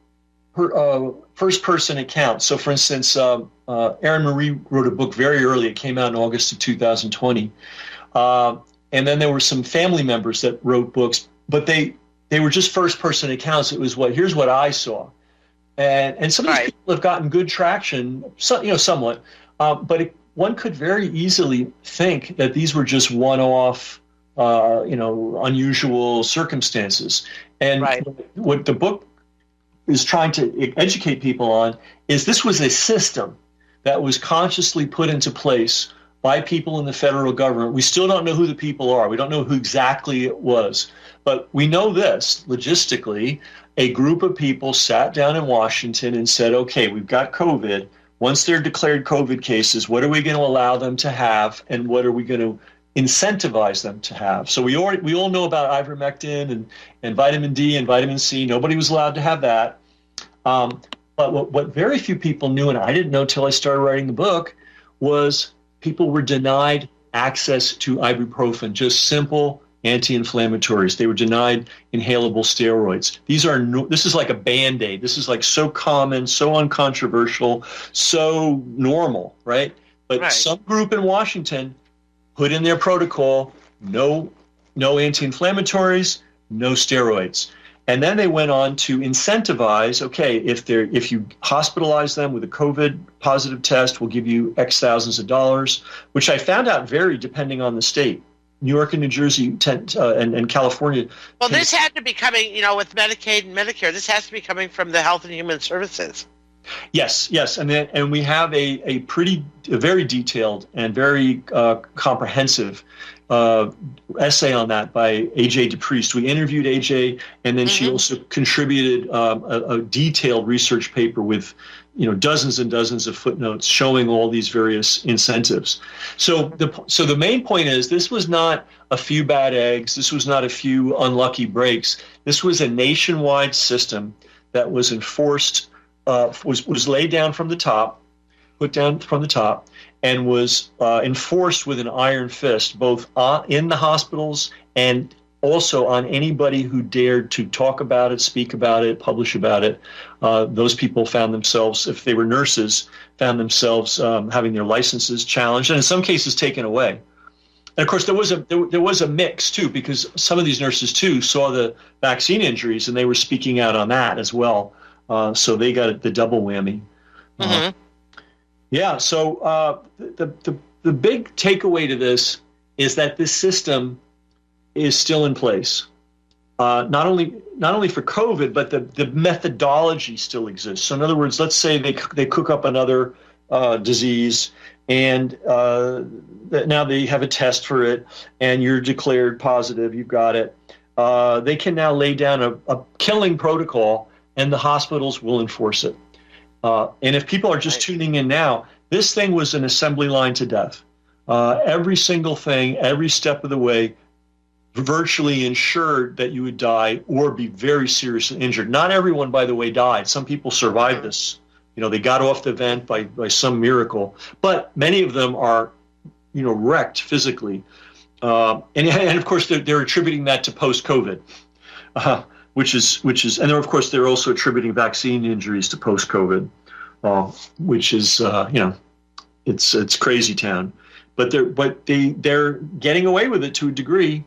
first-person accounts. So, for instance, Erin Marie wrote a book very early. It came out in August of 2020. And then there were some family members that wrote books, but they were just first-person accounts. It was here's what I saw. And some of these people have gotten good traction, somewhat. But one could very easily think that these were just one-off, unusual circumstances. And what the book is trying to educate people on is this was a system that was consciously put into place by people in the federal government. We still don't know who the people are. We don't know who exactly it was. But we know this, logistically, a group of people sat down in Washington and said, okay, we've got COVID. Once they're declared COVID cases, what are we going to allow them to have, and what are we going to incentivize them to have? So we all know about ivermectin and vitamin D and vitamin C. Nobody was allowed to have that. But what very few people knew, and I didn't know till I started writing the book, was people were denied access to ibuprofen, just simple anti-inflammatories. They were denied inhalable steroids. This is like a Band-Aid. This is like so common, so uncontroversial, so normal, right? But some group in Washington put in their protocol, no anti-inflammatories, no steroids. And then they went on to incentivize, okay, if you hospitalize them with a COVID positive test, we'll give you X thousands of dollars, which I found out varied depending on the state. New York and New Jersey and California. Well, this had to be coming, with Medicaid and Medicare. This has to be coming from the Health and Human Services. Yes, and we have a very detailed and very comprehensive essay on that by AJ DePriest. We interviewed AJ, and then she also contributed a detailed research paper with dozens and dozens of footnotes showing all these various incentives. So the main point is, this was not a few bad eggs. This was not a few unlucky breaks. This was a nationwide system that was enforced, was laid down from the top, put down from the top, and was enforced with an iron fist, both in the hospitals and also on anybody who dared to talk about it, speak about it, publish about it. Those people found themselves, if they were nurses, found themselves having their licenses challenged, and in some cases taken away. And of course, there was a mix too, because some of these nurses too saw the vaccine injuries, and they were speaking out on that as well. So they got the double whammy. Yeah. So the big takeaway to this is that this system is still in place. Not only for COVID, but the methodology still exists. So in other words, let's say they cook up another disease, and now they have a test for it, and you're declared positive, you've got it. They can now lay down a killing protocol, and the hospitals will enforce it. And if people are just tuning in now, this thing was an assembly line to death. Every single thing, every step of the way, virtually ensured that you would die or be very seriously injured. Not everyone, by the way, died. Some people survived this. They got off the vent by some miracle, but many of them are, wrecked physically. And of course, they're attributing that to post-COVID, which is, and of course, they're also attributing vaccine injuries to post-COVID, which is, it's crazy town. But they're getting away with it to a degree.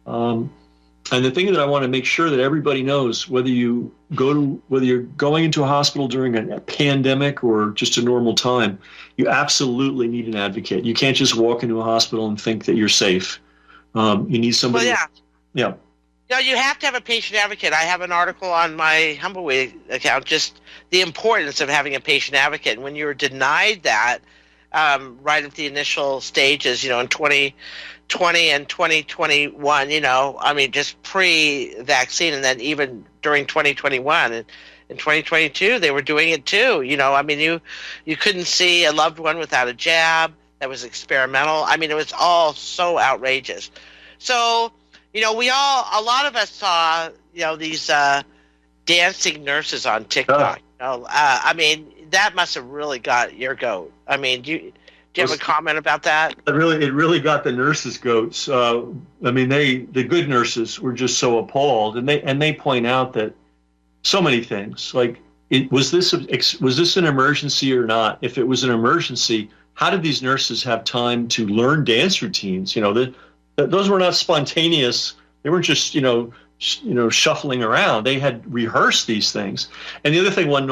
And the thing that I want to make sure that everybody knows, whether you're going into a hospital during a pandemic or just a normal time, you absolutely need an advocate. You can't just walk into a hospital and think that you're safe. You need somebody. Well, yeah. No, you have to have a patient advocate. I have an article on my Humbleway account, just the importance of having a patient advocate. And when you were denied that, right at the initial stages, in 2020 and 2021, just pre-vaccine, and then even during 2021 and in 2022, they were doing it too. You couldn't see a loved one without a jab. That was experimental. It was all so outrageous. So, a lot of us saw, these dancing nurses on TikTok. That must have really got your goat. Do you have a comment about that? It really got the nurses' goats. The good nurses were just so appalled, and they point out that so many things, like, was this an emergency or not? If it was an emergency, how did these nurses have time to learn dance routines? Those were not spontaneous. They weren't just shuffling around. They had rehearsed these things. And the other thing one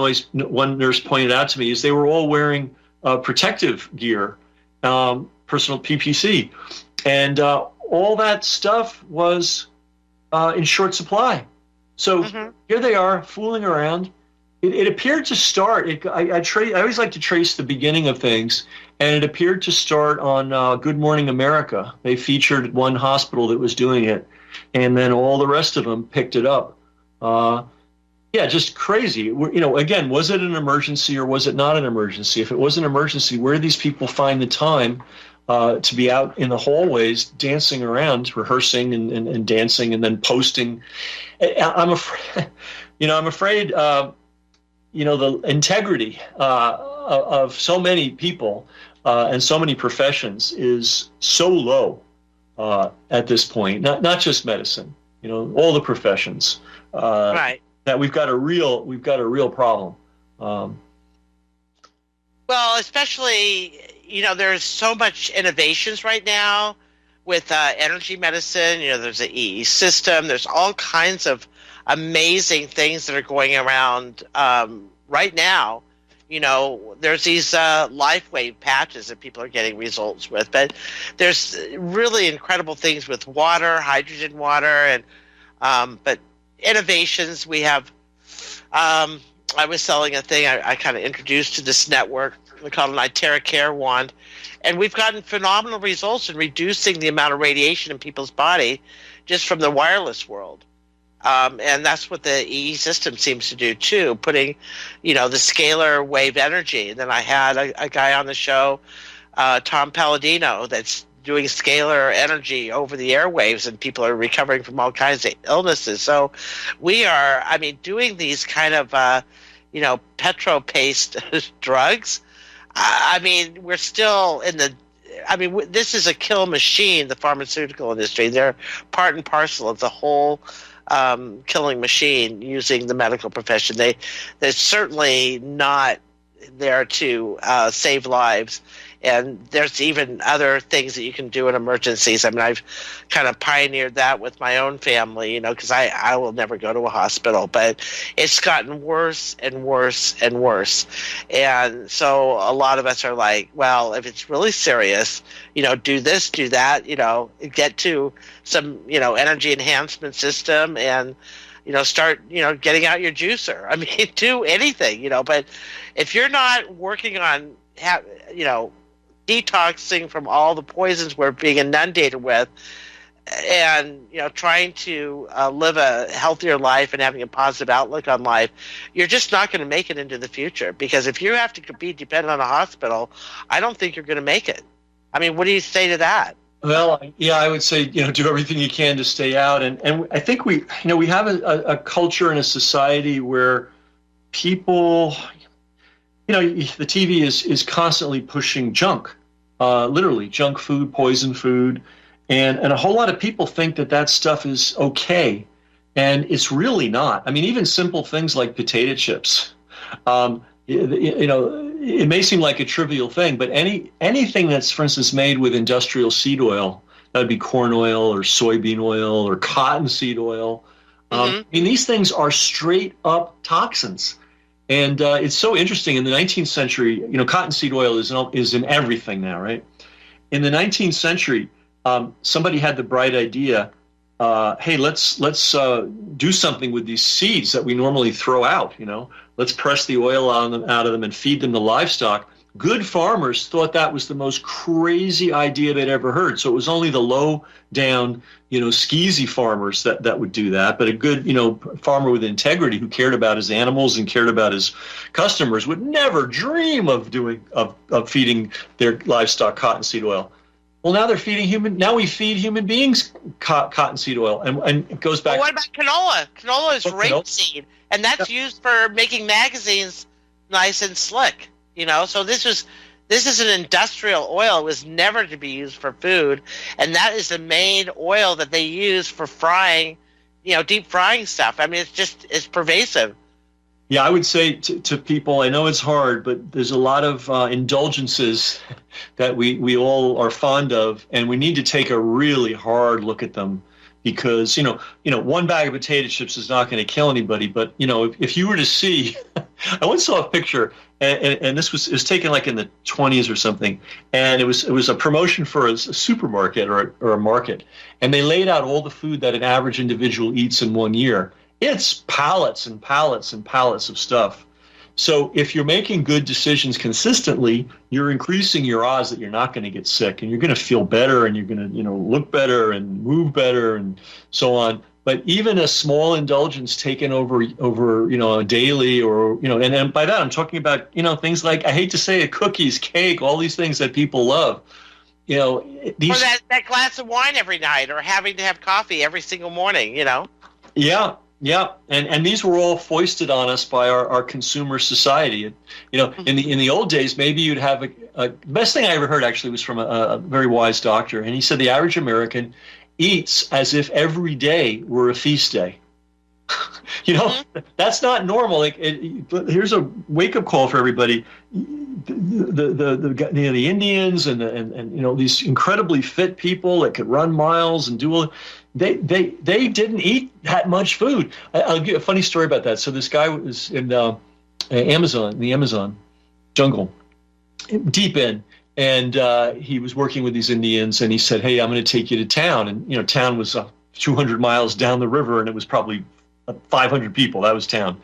nurse pointed out to me is they were all wearing protective gear, personal PPC, and all that stuff was in short supply. So here they are fooling around. It appeared to start. I always like to trace the beginning of things, and it appeared to start on Good Morning America. They featured one hospital that was doing it, and then all the rest of them picked it up. Just crazy. Again, was it an emergency or was it not an emergency? If it was an emergency, where do these people find the time to be out in the hallways dancing around, rehearsing and dancing, and then posting? I'm afraid. I'm afraid. The integrity of so many people and so many professions is so low at this point. Not just medicine. All the professions. Right. That we've got a real problem. Well, especially, there's so much innovations right now with energy medicine. There's the EE system. There's all kinds of amazing things that are going around right now. There's these LifeWave patches that people are getting results with, but there's really incredible things with water, hydrogen water, and but innovations. We have. I was selling a thing I kind of introduced to this network. We call it an iTerra Care Wand. And we've gotten phenomenal results in reducing the amount of radiation in people's body just from the wireless world. And that's what the EE system seems to do too, putting, the scalar wave energy. And then I had a guy on the show, Tom Palladino, that's doing scalar energy over the airwaves, and people are recovering from all kinds of illnesses. So we are, doing these kind of, petro-paste drugs. We're still in the, this is a kill machine, the pharmaceutical industry. They're part and parcel of the whole killing machine using the medical profession. They're certainly not there to save lives. And there's even other things that you can do in emergencies. I've kind of pioneered that with my own family, because I will never go to a hospital. But it's gotten worse and worse and worse. And so a lot of us are like, well, if it's really serious, do this, do that, get to some, energy enhancement system and, start, getting out your juicer. Do anything, but if you're not working on, detoxing from all the poisons we're being inundated with, and trying to live a healthier life and having a positive outlook on life, you're just not going to make it into the future. Because if you have to be dependent on a hospital, I don't think you're going to make it. What do you say to that? Well, yeah, I would say, do everything you can to stay out. And I think we have a culture and a society where people, the TV is constantly pushing junk. Literally junk food, poison food, and a whole lot of people think that stuff is okay, and it's really not. Even simple things like potato chips, it may seem like a trivial thing, but anything that's, for instance, made with industrial seed oil, that would be corn oil or soybean oil or cottonseed oil. These things are straight up toxins. And it's so interesting. In the 19th century, cottonseed oil is in everything now, right? In the 19th century, somebody had the bright idea, hey, let's do something with these seeds that we normally throw out. Let's press the oil out of them and feed them to livestock. Good farmers thought that was the most crazy idea they'd ever heard. So it was only the low down, skeezy farmers that would do that. But a good, farmer with integrity who cared about his animals and cared about his customers would never dream of feeding their livestock cottonseed oil. Well, now now we feed human beings cottonseed oil, and it goes back. Well, what about canola? Canola is rapeseed, and that's used for making magazines nice and slick. So this is an industrial oil. It was never to be used for food, and that is the main oil that they use for frying, deep frying stuff. It's pervasive. Yeah, I would say to people, I know it's hard, but there's a lot of indulgences that we all are fond of, and we need to take a really hard look at them. Because, one bag of potato chips is not going to kill anybody. But, if you were to see, I once saw a picture, and it was taken like in the 20s or something. And it was a promotion for a supermarket or a market. And they laid out all the food that an average individual eats in 1 year. It's pallets and pallets and pallets of stuff. So if you're making good decisions consistently, you're increasing your odds that you're not going to get sick, and you're going to feel better, and you're going to, look better and move better and so on. But even a small indulgence taken over a daily or, and by that I'm talking about, things like, I hate to say it, cookies, cake, all these things that people love. These, or that glass of wine every night, or having to have coffee every single morning, Yeah. Yeah, and these were all foisted on us by our consumer society. In the old days, maybe you'd have a best thing I ever heard actually was from a very wise doctor, and he said the average American eats as if every day were a feast day. That's not normal. Here's a wake up call for everybody. The Indians and these incredibly fit people that could run miles and do all. They didn't eat that much food. I'll give a funny story about that. So this guy was in the Amazon, jungle, deep in. And he was working with these Indians, and he said, "Hey, I'm going to take you to town." And town was 200 miles down the river, and it was probably 500 people. That was town.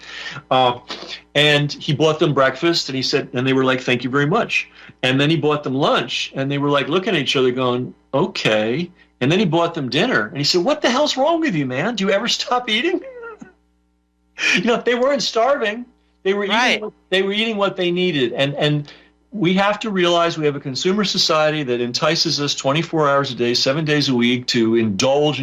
And he bought them breakfast, and he said, and they were like, "Thank you very much." And then he bought them lunch, and they were like looking at each other, going, "Okay." And then he bought them dinner, and he said, "What the hell's wrong with you, man? Do you ever stop eating?" They weren't starving. They were eating. They were eating what they needed, and we have to realize we have a consumer society that entices us 24 hours a day, 7 days a week to indulge.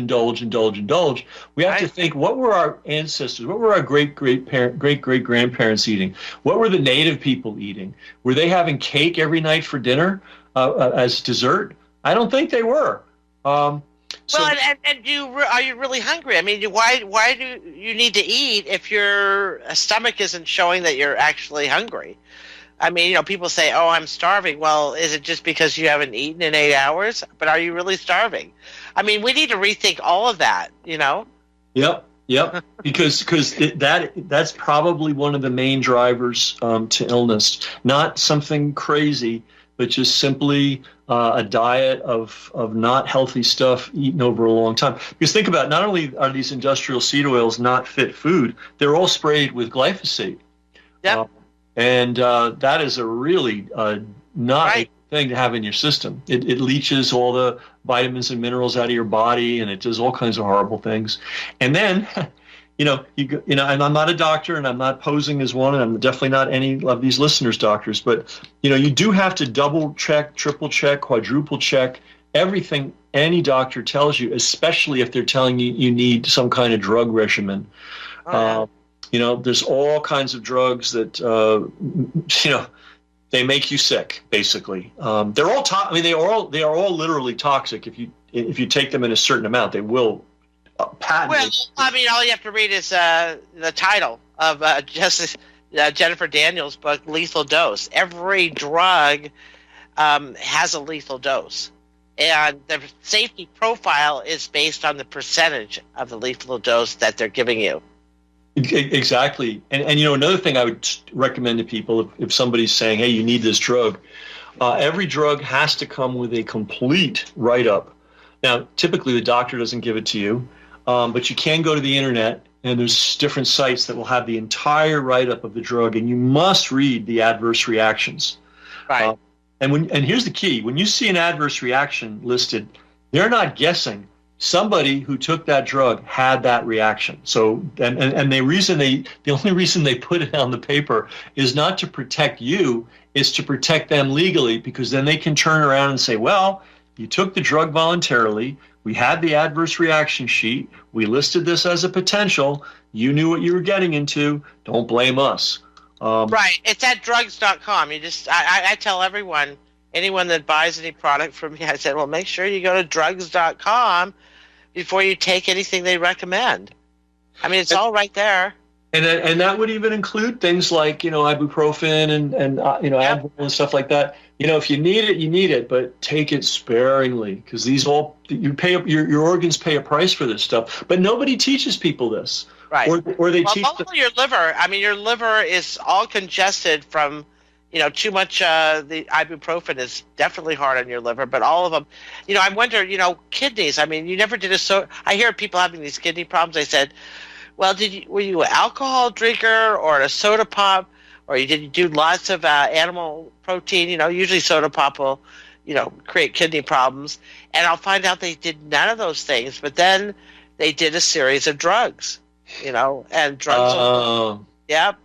We have to think, what were our ancestors, what were our great-great-grandparents eating? What were the native people eating? Were they having cake every night for dinner as dessert? I don't think they were. Are you really hungry? I mean, why do you need to eat if your stomach isn't showing that you're actually hungry? I mean, people say, "Oh, I'm starving." Well, is it just because you haven't eaten in 8 hours? But are you really starving? I mean, we need to rethink all of that, Yep. because that's probably one of the main drivers to illness. Not something crazy, but just simply a diet of not healthy stuff eaten over a long time. Because think about it, not only are these industrial seed oils not fit food, they're all sprayed with glyphosate. Yep. And that is a really not a thing to have in your system. It leaches all the vitamins and minerals out of your body, and it does all kinds of horrible things. And then, and I'm not a doctor, and I'm not posing as one, and I'm definitely not any of these listeners' doctors, but you do have to double check, triple check, quadruple check everything any doctor tells you, especially if they're telling you you need some kind of drug regimen. There's all kinds of drugs that, they make you sick. Basically, they're all. They are all literally toxic. If you take them in a certain amount, they will patent. Well, all you have to read is the title of Jennifer Daniels' book, "Lethal Dose." Every drug has a lethal dose, and the safety profile is based on the percentage of the lethal dose that they're giving you. Exactly. And another thing I would recommend to people, if somebody's saying, "Hey, you need this drug," every drug has to come with a complete write-up. Now, typically the doctor doesn't give it to you, but you can go to the internet, and there's different sites that will have the entire write-up of the drug, and you must read the adverse reactions. Right. And here's the key. When you see an adverse reaction listed, they're not guessing. Somebody who took that drug had that reaction. So, and the only reason they put it on the paper is not to protect you, is to protect them legally, because then they can turn around and say, "Well, you took the drug voluntarily. We had the adverse reaction sheet. We listed this as a potential. You knew what you were getting into. Don't blame us." Right. It's at drugs.com. I tell anyone that buys any product from me, I said, well, make sure you go to drugs.com before you take anything they recommend. I mean, it's all right there. And that would even include things like, ibuprofen and Advil and stuff like that. If you need it, you need it, but take it sparingly, because your organs pay a price for this stuff. But nobody teaches people this. Right. Or they teach your liver. I mean, your liver is all congested from too much. The ibuprofen is definitely hard on your liver, but all of them, I wonder, kidneys. I mean, you never did I hear people having these kidney problems. I said, well, were you an alcohol drinker or a soda pop, or did you do lots of animal protein? Usually soda pop will, create kidney problems. And I'll find out they did none of those things, but then they did a series of drugs, and drugs. Yep.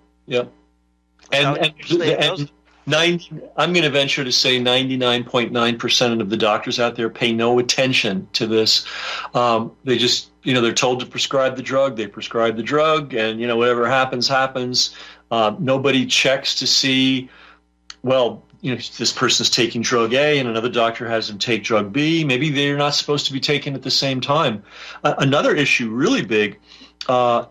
And I'm going to venture to say 99.9% of the doctors out there pay no attention to this. They just, they're told to prescribe the drug. They prescribe the drug, and, whatever happens, happens. Nobody checks to see, well, this person's taking drug A and another doctor has them take drug B. Maybe they're not supposed to be taken at the same time. Another issue really big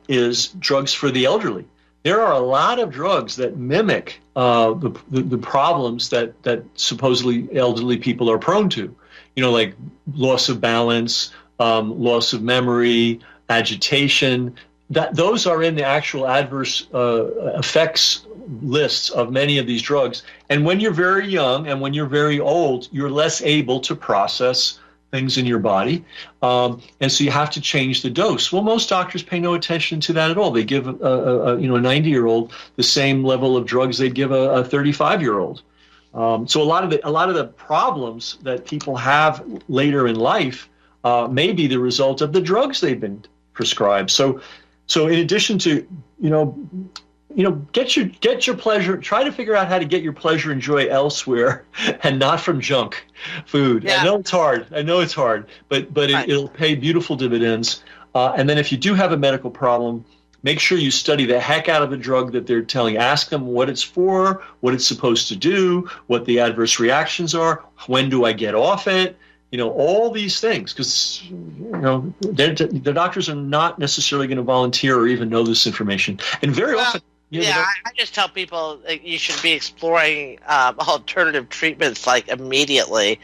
is drugs for the elderly. There are a lot of drugs that mimic the problems that supposedly elderly people are prone to, like loss of balance, loss of memory, agitation. Those are in the actual adverse effects lists of many of these drugs. And when you're very young and when you're very old, you're less able to process things in your body. And so you have to change the dose. Well, most doctors pay no attention to that at all. They give a 90-year-old the same level of drugs they'd give a 35-year-old. So a lot of the problems that people have later in life may be the result of the drugs they've been prescribed. So in addition to get your pleasure. Try to figure out how to get your pleasure and joy elsewhere, and not from junk food. Yeah. I know it's hard, but right. It'll pay beautiful dividends. And then if you do have a medical problem, make sure you study the heck out of the drug that they're telling you. Ask them what it's for, what it's supposed to do, what the adverse reactions are, when do I get off it. All these things, because the doctors are not necessarily going to volunteer or even know this information, and very often. I just tell people you should be exploring alternative treatments like immediately.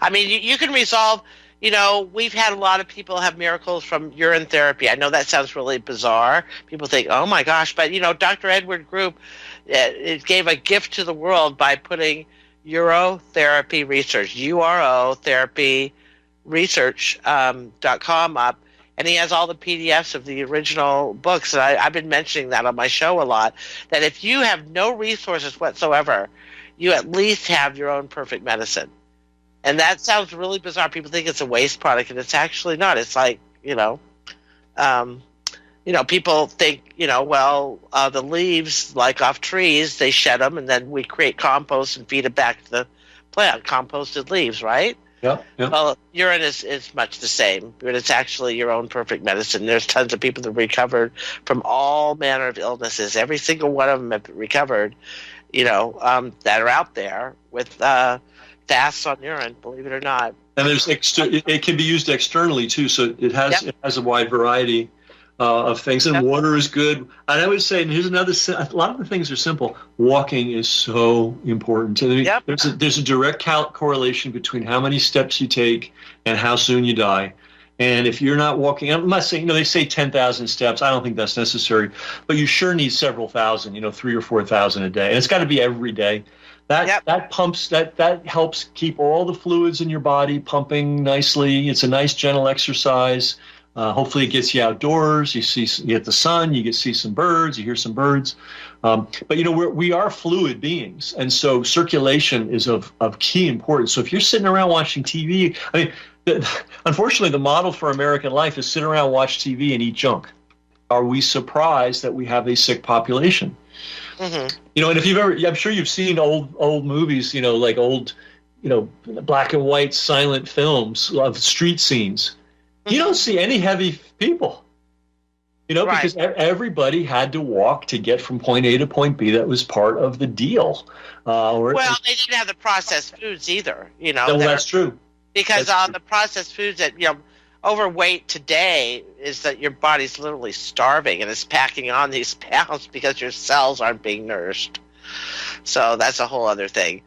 I mean, you can resolve. We've had a lot of people have miracles from urine therapy. I know that sounds really bizarre. People think, oh my gosh, but Dr. Edward Group it gave a gift to the world by putting urotherapy research, urotherapy research.com up. And he has all the PDFs of the original books. And I've been mentioning that on my show a lot, that if you have no resources whatsoever, you at least have your own perfect medicine. And that sounds really bizarre. People think it's a waste product, and it's actually not. It's like, people think, the leaves, like off trees, they shed them, and then we create compost and feed it back to the plant, composted leaves, right? Yeah. Well, urine is much the same, but it's actually your own perfect medicine. There's tons of people that recovered from all manner of illnesses. Every single one of them have recovered, that are out there with fasts on urine, believe it or not. And it can be used externally too, so it has a wide variety of things. And water is good. And I would say, and here's another, a lot of the things are simple. Walking is so important. There's a direct correlation between how many steps you take and how soon you die. And if you're not walking, I'm not saying, they say 10,000 steps. I don't think that's necessary. But you sure need several thousand, 3,000 or 4,000 a day. And it's got to be every day. That pumps, that helps keep all the fluids in your body pumping nicely. It's a nice, gentle exercise. Hopefully it gets you outdoors. You get the sun. You get to see some birds. You hear some birds. But we are fluid beings, and so circulation is of key importance. So if you're sitting around watching TV, unfortunately, the model for American life is sit around, watch TV, and eat junk. Are we surprised that we have a sick population? Mm-hmm. And if you've ever, I'm sure you've seen old movies, like old, black and white silent films of street scenes. You don't see any heavy people, right. Because everybody had to walk to get from point A to point B. That was part of the deal. They didn't have the processed foods either, No, that's true. Because the processed foods that, overweight today is that your body's literally starving and it's packing on these pounds because your cells aren't being nourished. So that's a whole other thing.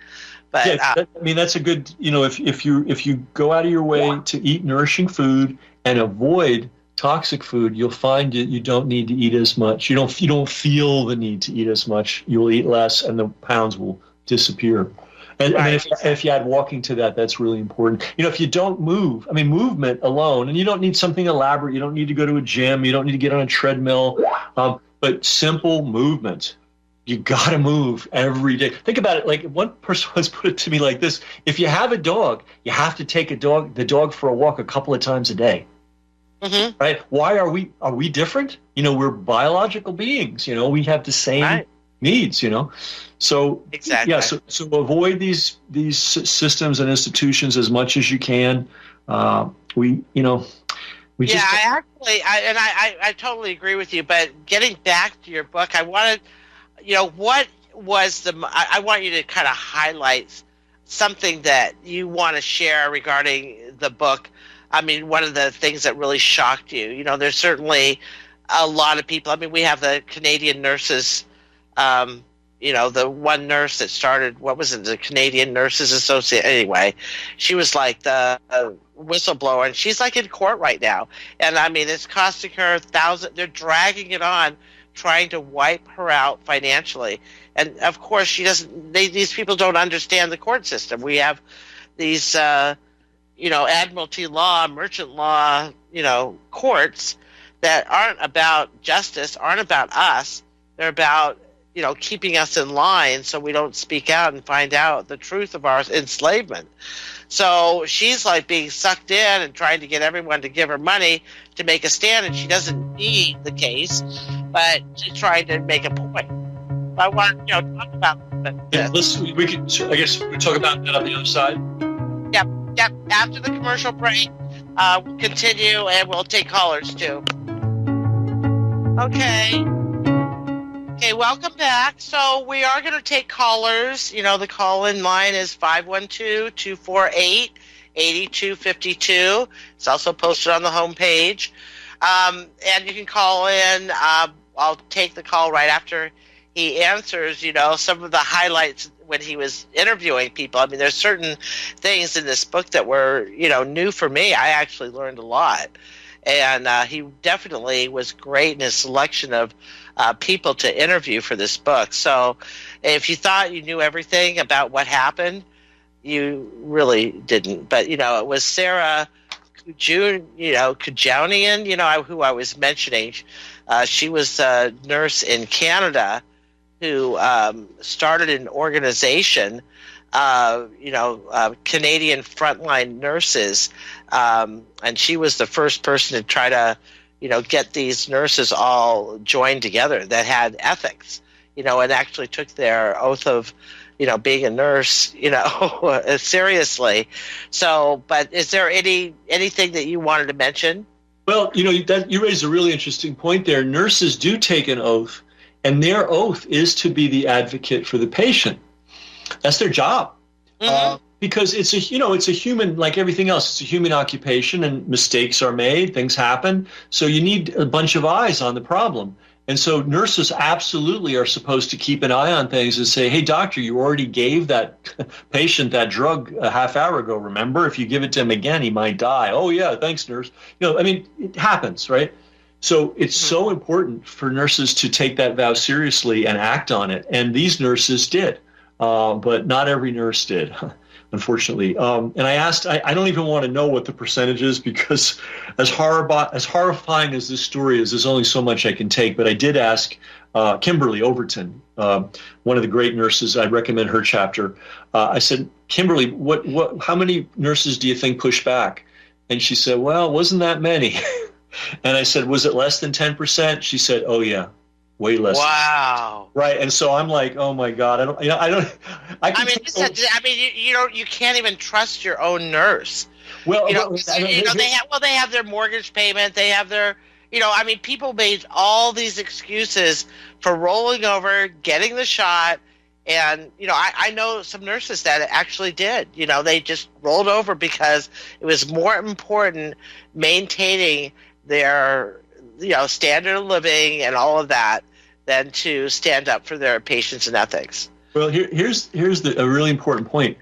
But that's a good, if you go out of your way to eat nourishing food and avoid toxic food, you'll find that you don't need to eat as much. You don't feel the need to eat as much. You'll eat less, and the pounds will disappear. And if you add walking to that, that's really important. If you don't move, movement alone, and you don't need something elaborate. You don't need to go to a gym. You don't need to get on a treadmill. But simple movement. You got to move every day. Think about it. Like one person once put it to me like this: if you have a dog, you have to take the dog for a walk a couple of times a day. Mm-hmm. Right? Why are we different? We're biological beings. We have the same needs. So exactly. Yeah. So avoid these systems and institutions as much as you can. I totally agree with you. But getting back to your book, I wanted. What was I want you to kind of highlight something that you want to share regarding the book. One of the things that really shocked you. There's certainly a lot of people. We have the Canadian nurses, the one nurse that started, what was it, the Canadian Nurses Association? Anyway, she was like the whistleblower, and she's like in court right now. And it's costing her thousands. They're dragging it on trying to wipe her out financially. And of course, she doesn't. These people don't understand the court system. We have these, admiralty law, merchant law, courts that aren't about justice, aren't about us. They're about, keeping us in line so we don't speak out and find out the truth of our enslavement. So she's like being sucked in and trying to get everyone to give her money to make a stand, and she doesn't need the case, but she's trying to make a point. I want to, talk about that. Yeah, we could. I guess we talk about that on the other side. Yep. After the commercial break, we'll continue and we'll take callers too. Okay, welcome back. So we are going to take callers. The call-in line is 512-248-8252. It's also posted on the homepage. And you can call in. I'll take the call right after he answers, some of the highlights when he was interviewing people. I mean, there's certain things in this book that were, new for me. I actually learned a lot. And he definitely was great in his selection of people to interview for this book. So if you thought you knew everything about what happened, you really didn't. But, it was Sarah Kujanian, who I was mentioning. She was a nurse in Canada who started an organization, Canadian Frontline Nurses, and she was the first person to try to, get these nurses all joined together that had ethics, and actually took their oath of, being a nurse, seriously. So, but is there anything that you wanted to mention? Well, that you raised a really interesting point there. Nurses do take an oath, and their oath is to be the advocate for the patient. That's their job. Mm-hmm. Because it's a human, like everything else, it's a human occupation, and mistakes are made, things happen. So you need a bunch of eyes on the problem. And so nurses absolutely are supposed to keep an eye on things and say, hey, doctor, you already gave that patient that drug a half hour ago. Remember, if you give it to him again, he might die. Oh, yeah, thanks, nurse. It happens, right? So it's so important for nurses to take that vow seriously and act on it. And these nurses did, but not every nurse did, unfortunately. And I asked, I don't even want to know what the percentage is, because as horrifying as this story is, there's only so much I can take. But I did ask Kimberly Overton, one of the great nurses. I recommend her chapter. I said, Kimberly, how many nurses do you think pushed back? And she said, well, it wasn't that many. And I said, was it less than 10%? She said, oh, yeah. Way less. Wow. Right. And so I'm like, oh my God, you can't even trust your own nurse. Well, they have their mortgage payment. They have their, people made all these excuses for rolling over, getting the shot. And, I know some nurses that actually did, they just rolled over because it was more important maintaining their, standard of living and all of that than to stand up for their patients and ethics. Well, here's a really important point.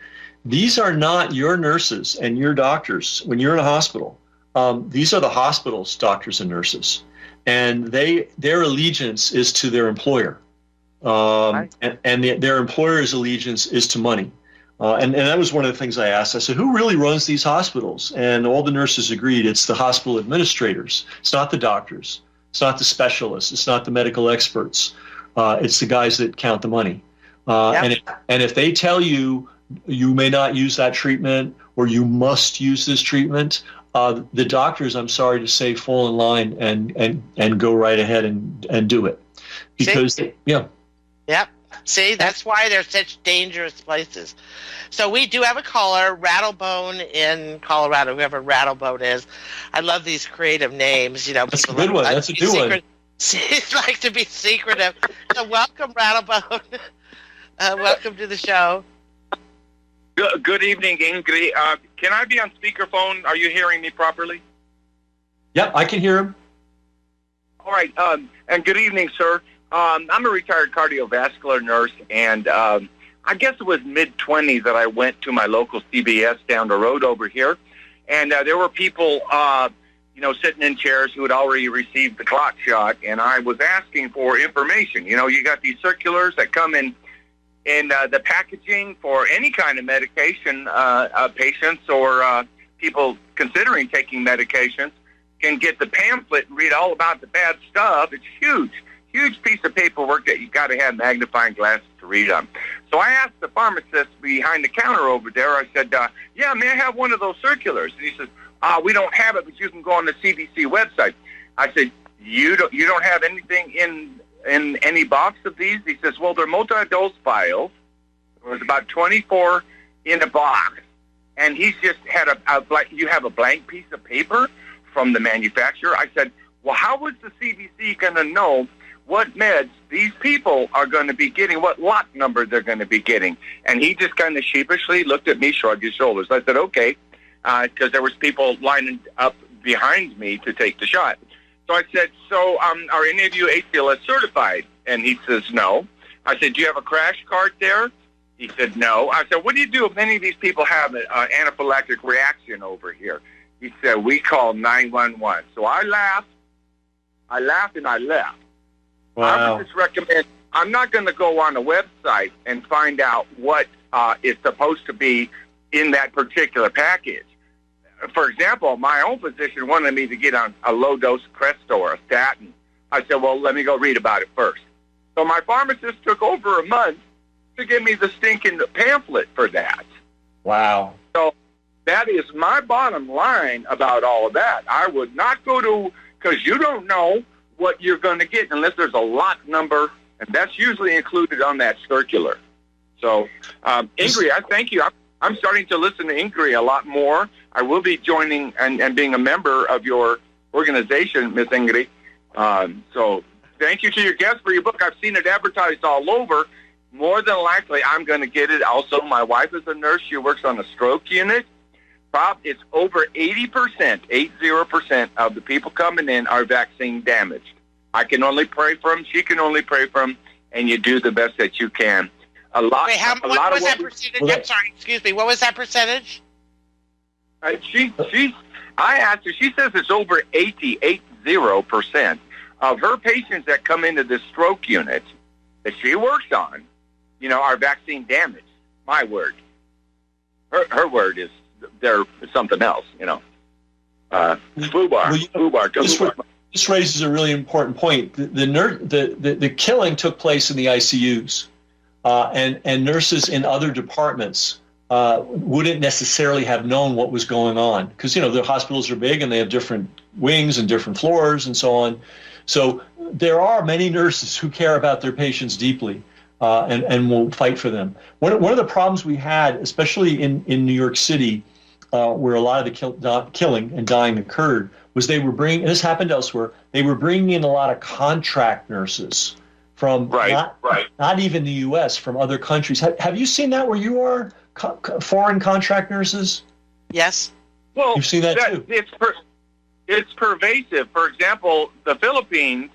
These are not your nurses and your doctors when you're in a hospital. These are the hospital's doctors and nurses, and their allegiance is to their employer, right. and their employer's allegiance is to money. And that was one of the things I asked. I said, who really runs these hospitals? And all the nurses agreed it's the hospital administrators. It's not the doctors. It's not the specialists. It's not the medical experts. It's the guys that count the money. And if they tell you you may not use that treatment or you must use this treatment, the doctors, I'm sorry to say, fall in line and go right ahead and do it. Because, Yep. See, that's why they're such dangerous places. So we do have a caller, Rattlebone in Colorado, whoever Rattlebone is. I love these creative names. That's a good one. That's a new one. Like to be secretive. So welcome, Rattlebone. Welcome to the show. Good evening, Ingri. Can I be on speakerphone? Are you hearing me properly? Yep, I can hear him. All right. And good evening, sir. I'm a retired cardiovascular nurse, and I guess it was mid-20s that I went to my local CVS down the road over here, and there were people, sitting in chairs who had already received the clot shot, and I was asking for information. You got these circulars that come in the packaging for any kind of medication. Patients or people considering taking medications can get the pamphlet and read all about the bad stuff. It's huge piece of paperwork that you've got to have magnifying glasses to read on. So I asked the pharmacist behind the counter over there, I said, yeah, may I have one of those circulars? And he says, we don't have it, but you can go on the CDC website. I said, you don't have anything in any box of these? He says, well, they're multi-dose vials. There was about 24 in a box. And he's just had you have a blank piece of paper from the manufacturer? I said, well, how is the CDC going to know what meds these people are going to be getting, what lot number they're going to be getting? And he just kind of sheepishly looked at me, shrugged his shoulders. I said, okay, because there was people lining up behind me to take the shot. So I said, so are any of you ACLS certified? And he says, no. I said, do you have a crash cart there? He said, no. I said, what do you do if any of these people have an anaphylactic reaction over here? He said, we call 911. So I laughed and I left. Wow. I would just recommend, I'm not going to go on a website and find out what is supposed to be in that particular package. For example, my own physician wanted me to get on a low-dose Crestor, a statin. I said, well, let me go read about it first. So my pharmacist took over a month to give me the stinking pamphlet for that. Wow. So that is my bottom line about all of that. I would not go to, because you don't know what you're going to get unless there's a lot number, and that's usually included on that circular. So, Ingri, I thank you. I'm starting to listen to Ingri a lot more. I will be joining and being a member of your organization, Miss Ingri. So thank you to your guest for your book. I've seen it advertised all over. More than likely, I'm going to get it. Also, my wife is a nurse. She works on a stroke unit. It's over 80%, 80% of the people coming in are vaccine damaged. I can only pray for them. She can only pray for them, and you do the best that you can. Wait, what was that percentage? I'm sorry, excuse me. What was that percentage? I asked her. She says it's over 80% of her patients that come into this stroke unit that she works on, are vaccine damaged. My word. Her word is they're something else, FUBAR. This raises a really important point. The killing took place in the ICUs, and nurses in other departments wouldn't necessarily have known what was going on because, the hospitals are big and they have different wings and different floors and so on. So there are many nurses who care about their patients deeply and will fight for them. One of the problems we had, especially in New York City, where a lot of the killing and dying occurred, was they were bringing, and this happened elsewhere, they were bringing in a lot of contract nurses from not even the U.S., from other countries. Have you seen that where you are, foreign contract nurses? Yes. Well, you've seen that too. It's pervasive. For example, the Philippines,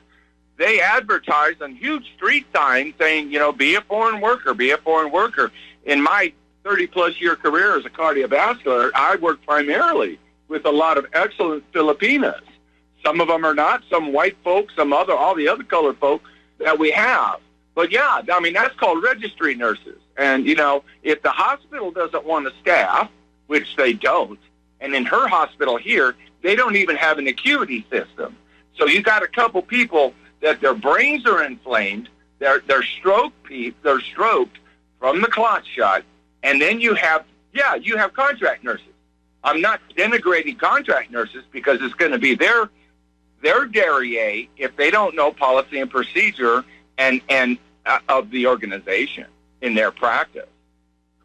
they advertise on huge street signs saying, be a foreign worker, be a foreign worker. In my 30-plus year career as a cardiovascular, I work primarily with a lot of excellent Filipinas. Some of them are not, some white folks, all the other colored folks that we have. But yeah, that's called registry nurses. And, if the hospital doesn't want to staff, which they don't, and in her hospital here, they don't even have an acuity system. So you got a couple people that their brains are inflamed, they're stroked from the clot shot, and then you have contract nurses. I'm not denigrating contract nurses because it's going to be their derriere if they don't know policy and procedure and of the organization in their practice.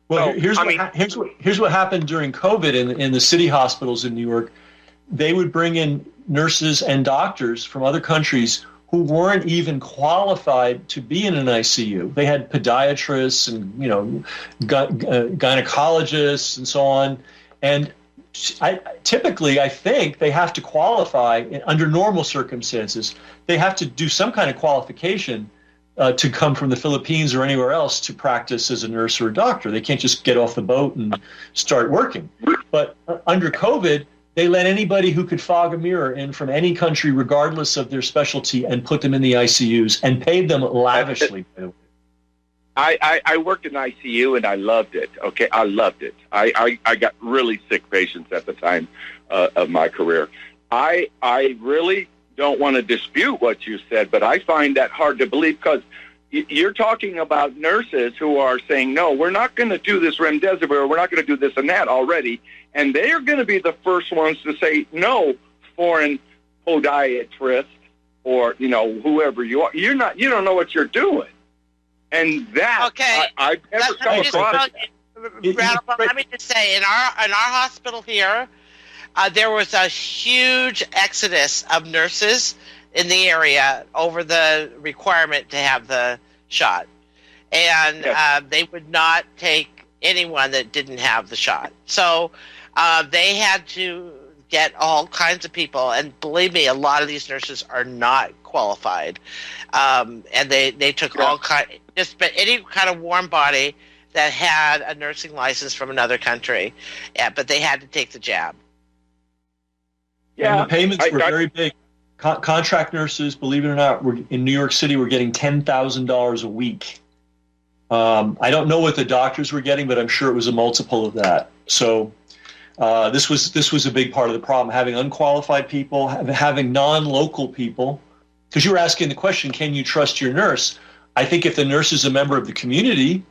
Well, so, here's what happened during COVID in the city hospitals in New York. They would bring in nurses and doctors from other countries who weren't even qualified to be in an ICU. They had podiatrists and gynecologists and so on. And typically, I think they have to qualify under normal circumstances. They have to do some kind of qualification to come from the Philippines or anywhere else to practice as a nurse or a doctor. They can't just get off the boat and start working. But under COVID, they let anybody who could fog a mirror in from any country, regardless of their specialty, and put them in the ICUs and paid them lavishly. I worked in ICU and I loved it. Okay, I loved it. I got really sick patients at the time of my career. I really don't want to dispute what you said, but I find that hard to believe because you're talking about nurses who are saying, no, we're not going to do this remdesivir, we're not going to do this and that already, and they are going to be the first ones to say, no, foreign podiatrist or, whoever you are. You don't know what you're doing. And that, okay. I've never come across that. Let me just say, in our hospital here, there was a huge exodus of nurses in the area over the requirement to have the shot. And they would not take anyone that didn't have the shot. So they had to get all kinds of people. And believe me, a lot of these nurses are not qualified. And they took all kind, but any kind of warm body that had a nursing license from another country. Yeah, but they had to take the jab. Yeah, and the payments were very big. Contract nurses, believe it or not, were in New York City were getting $10,000 a week. I don't know what the doctors were getting, but I'm sure it was a multiple of that. So this was a big part of the problem, having unqualified people, having non-local people. Because you were asking the question, can you trust your nurse? I think if the nurse is a member of the community,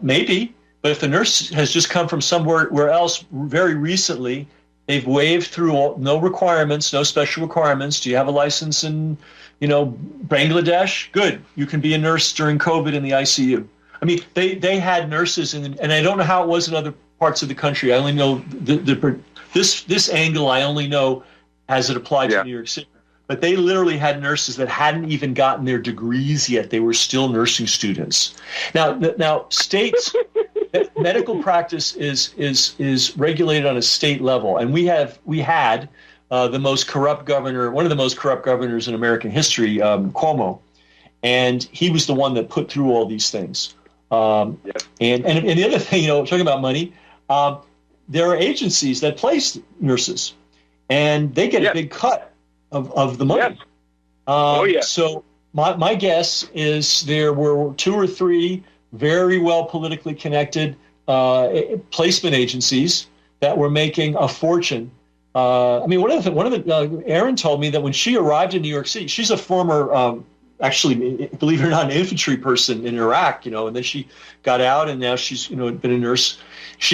maybe. But if the nurse has just come from somewhere else very recently, they've waived through no requirements, no special requirements. Do you have a license in, Bangladesh? Good. You can be a nurse during COVID in the ICU. I mean, they had nurses, and I don't know how it was in other parts of the country. I only know this angle. I only know as it applied to New York City. But they literally had nurses that hadn't even gotten their degrees yet. They were still nursing students. Now states. Medical practice is regulated on a state level, and we had the most corrupt governor, one of the most corrupt governors in American history, Cuomo, and he was the one that put through all these things. And the other thing, talking about money, there are agencies that place nurses, and they get a big cut of the money. So my guess is there were 2 or 3 very well politically connected placement agencies that were making a fortune. Erin told me that when she arrived in New York City, she's a former, actually, believe it or not, an infantry person in Iraq, and then she got out and now she's, been a nurse.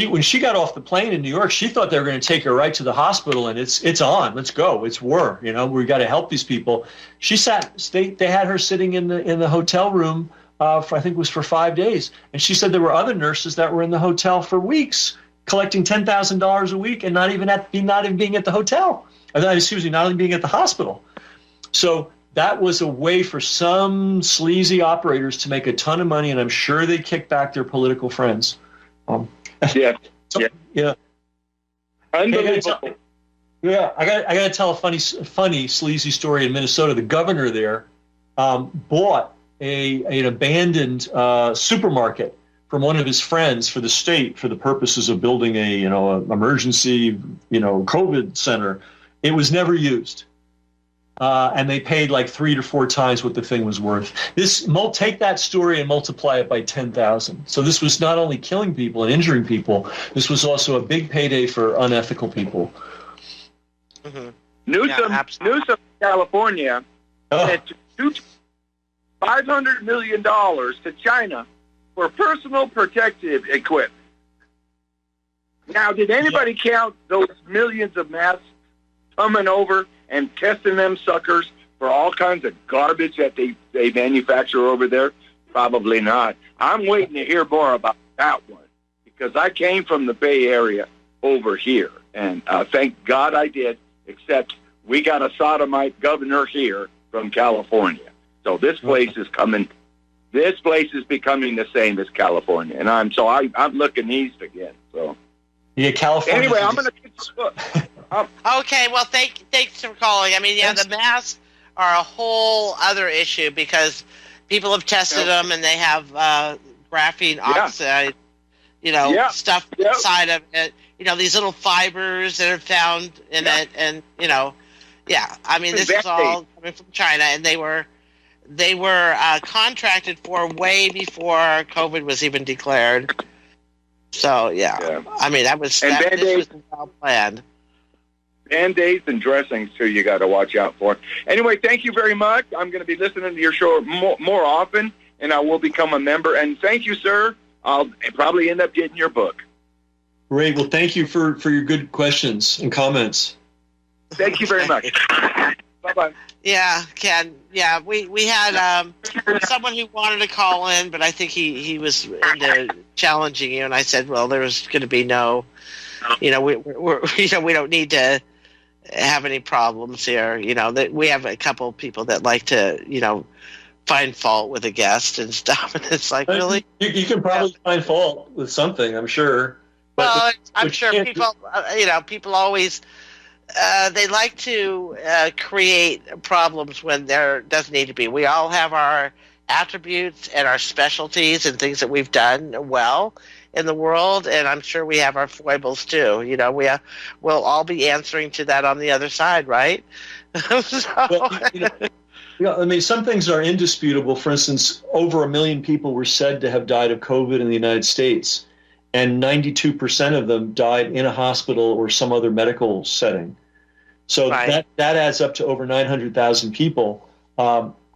When she got off the plane in New York, she thought they were going to take her right to the hospital and it's on, let's go, it's war, we got to help these people. They had her sitting in the hotel room. I think it was for 5 days. And she said there were other nurses that were in the hotel for weeks, collecting $10,000 a week and not even being at the hotel. Excuse me, not even being at the hospital. So that was a way for some sleazy operators to make a ton of money, and I'm sure they kicked back their political friends. Yeah. Unbelievable. I got to tell a funny sleazy story in Minnesota. The governor there bought an abandoned supermarket from one of his friends for the state for the purposes of building a emergency COVID center. It was never used, and they paid like 3 to 4 times what the thing was worth. Take that story and multiply it by 10,000. So this was not only killing people and injuring people. This was also a big payday for unethical people. Mm-hmm. Newsom, California. $500 million to China for personal protective equipment. Now, did anybody count those millions of masks coming over and testing them suckers for all kinds of garbage that they manufacture over there? Probably not. I'm waiting to hear more about that one because I came from the Bay Area over here, and thank God I did, except we got a sodomite governor here from California. So this place is coming. This place is becoming the same as California, and I'm looking east again. So California. Anyway, I'm going to get this book. Okay, well, thanks for calling. I mean, the masks are a whole other issue because people have tested them and they have graphene oxide, stuff inside of it. these little fibers that are found in it, and I mean, this is all coming from China, and they were contracted for way before COVID was even declared. So I mean, this was well planned. Band-Aids and dressings, too, you got to watch out for. Anyway, thank you very much. I'm going to be listening to your show more often, and I will become a member. And thank you, sir. I'll probably end up getting your book. Great. Well, thank you for your good questions and comments. Thank you very much. Bye-bye. Yeah, Ken. Yeah, we had someone who wanted to call in, but I think he was into challenging you, and I said, well, there's going to be no, we don't need to have any problems here. We have a couple of people that like to, find fault with a guest and stuff, and it's like, really? You can probably find fault with something, I'm sure. Well, I'm sure people, people always, they like to create problems when there doesn't need to be. We all have our attributes and our specialties and things that we've done well in the world, and I'm sure we have our foibles too. We'll all be answering to that on the other side, right? I mean, some things are indisputable. For instance, over 1 million people were said to have died of COVID in the United States, and 92% of them died in a hospital or some other medical setting. So that adds up to over 900,000 people.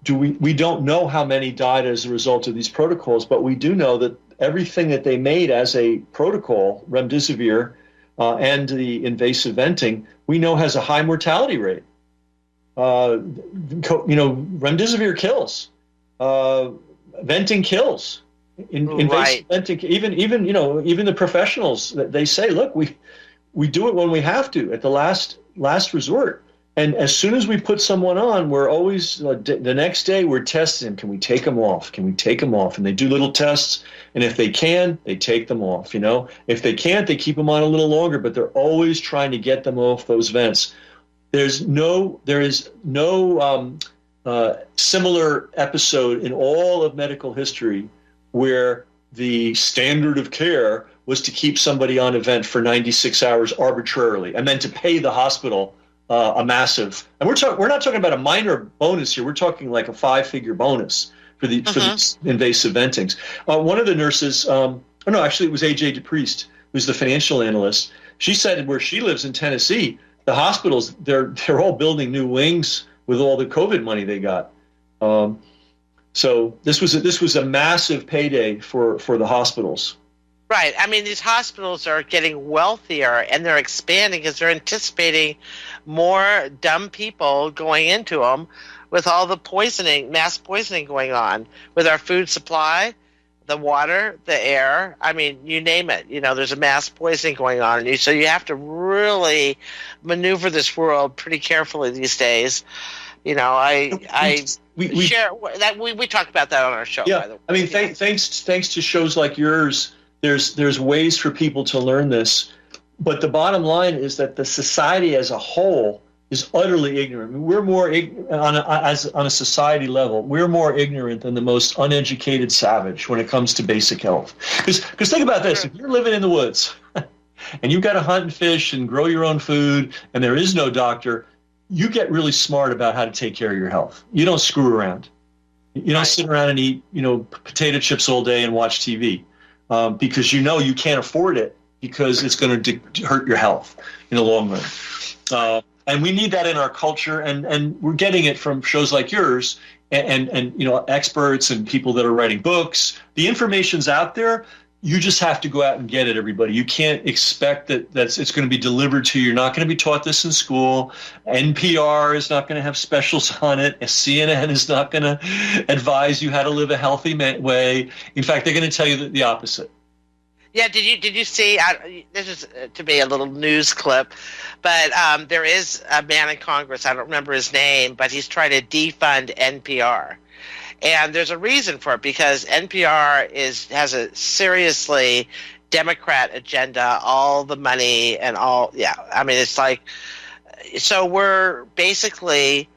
We don't know how many died as a result of these protocols, but we do know that everything that they made as a protocol, remdesivir and the invasive venting, we know has a high mortality rate. Remdesivir kills. Venting kills. Invasive venting, even the professionals, they say, look, we do it when we have to, at the last resort. And as soon as we put someone on, we're always, the next day we're testing them. Can we take them off? Can we take them off? And they do little tests. And if they can, they take them off. If they can't, they keep them on a little longer, but they're always trying to get them off those vents. There is no similar episode in all of medical history where the standard of care was to keep somebody on a vent for 96 hours arbitrarily, and then to pay the hospital a massive. And we're not talking about a minor bonus here. We're talking like a 5-figure bonus for these invasive ventings. One of the nurses, actually it was AJ DePriest, who's the financial analyst. She said where she lives in Tennessee, the hospitals, they're all building new wings with all the COVID money they got. So this was a massive payday for the hospitals. Right. I mean, these hospitals are getting wealthier, and they're expanding because they're anticipating more dumb people going into them with all the mass poisoning going on with our food supply, the water, the air. I mean, you name it. There's a mass poisoning going on. So you have to really maneuver this world pretty carefully these days. We share that. We talked about that on our show. Yeah, by the way. I mean, thanks to shows like yours, there's ways for people to learn this. But the bottom line is that the society as a whole is utterly ignorant. I mean, we're more on a society level. We're more ignorant than the most uneducated savage when it comes to basic health. Because think about this: if you're living in the woods and you've got to hunt and fish and grow your own food, and there is no doctor, you get really smart about how to take care of your health. You don't screw around. You don't sit around and eat, potato chips all day and watch TV because you can't afford it because it's going to hurt your health in the long run. And we need that in our culture, and we're getting it from shows like yours and experts and people that are writing books. The information's out there. You just have to go out and get it, everybody. You can't expect that it's going to be delivered to you. You're not going to be taught this in school. NPR is not going to have specials on it. CNN is not going to advise you how to live a healthy way. In fact, they're going to tell you the opposite. Yeah, did you see? This is to be a little news clip, but there is a man in Congress. I don't remember his name, but he's trying to defund NPR. And there's a reason for it, because NPR has a seriously Democrat agenda, all the money and all. Yeah, I mean, it's like, so we're basically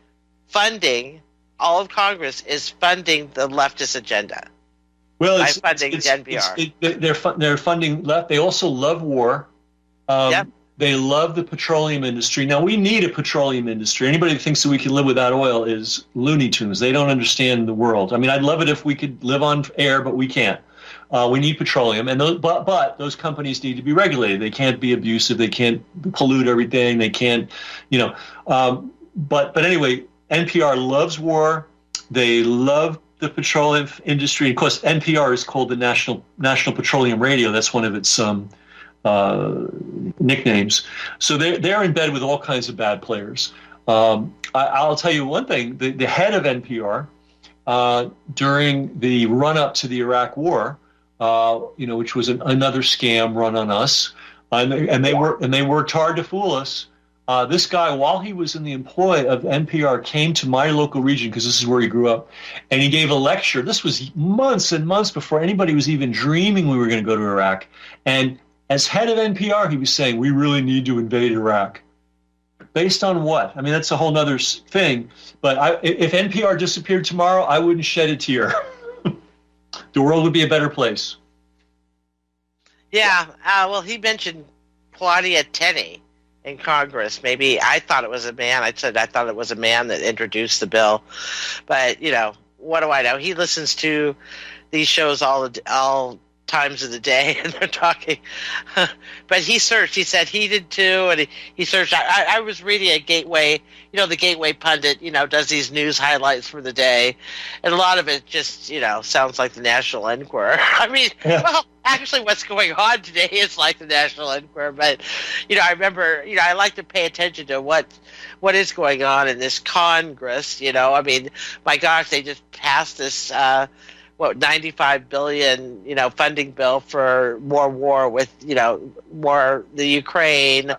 funding, all of Congress is funding the leftist agenda. Well, by funding NPR. They're funding left. They also love war. Yep. They love the petroleum industry. Now, we need a petroleum industry. Anybody that thinks that we can live without oil is Looney Tunes. They don't understand the world. I mean, I'd love it if we could live on air, but we can't. We need petroleum, and but those companies need to be regulated. They can't be abusive. They can't pollute everything. They can't, But anyway, NPR loves war. They love the petroleum industry. Of course, NPR is called the National Petroleum Radio. That's one of its nicknames. So they're in bed with all kinds of bad players. I'll tell you one thing: the head of NPR during the run-up to the Iraq War, which was another scam run on us, and they worked hard to fool us. This guy, while he was in the employ of NPR, came to my local region, because this is where he grew up, and he gave a lecture. This was months and months before anybody was even dreaming we were going to go to Iraq. And as head of NPR, he was saying, we really need to invade Iraq. Based on what? I mean, that's a whole other thing. But if NPR disappeared tomorrow, I wouldn't shed a tear. The world would be a better place. Yeah. Well, he mentioned Claudia Tenney in Congress. Maybe I thought it was a man. I said I thought it was a man that introduced the bill. But, what do I know? He listens to these shows all times of the day, and they're talking. But he searched. He said he did too, and he searched. I was reading a Gateway, the Gateway pundit, does these news highlights for the day, and a lot of it just, sounds like the National Enquirer. I mean, well, actually, what's going on today is like the National Enquirer, but I remember, I like to pay attention to what is going on in this Congress. I mean, my gosh, they just passed this. $95 billion, funding bill for more war with, more the Ukraine,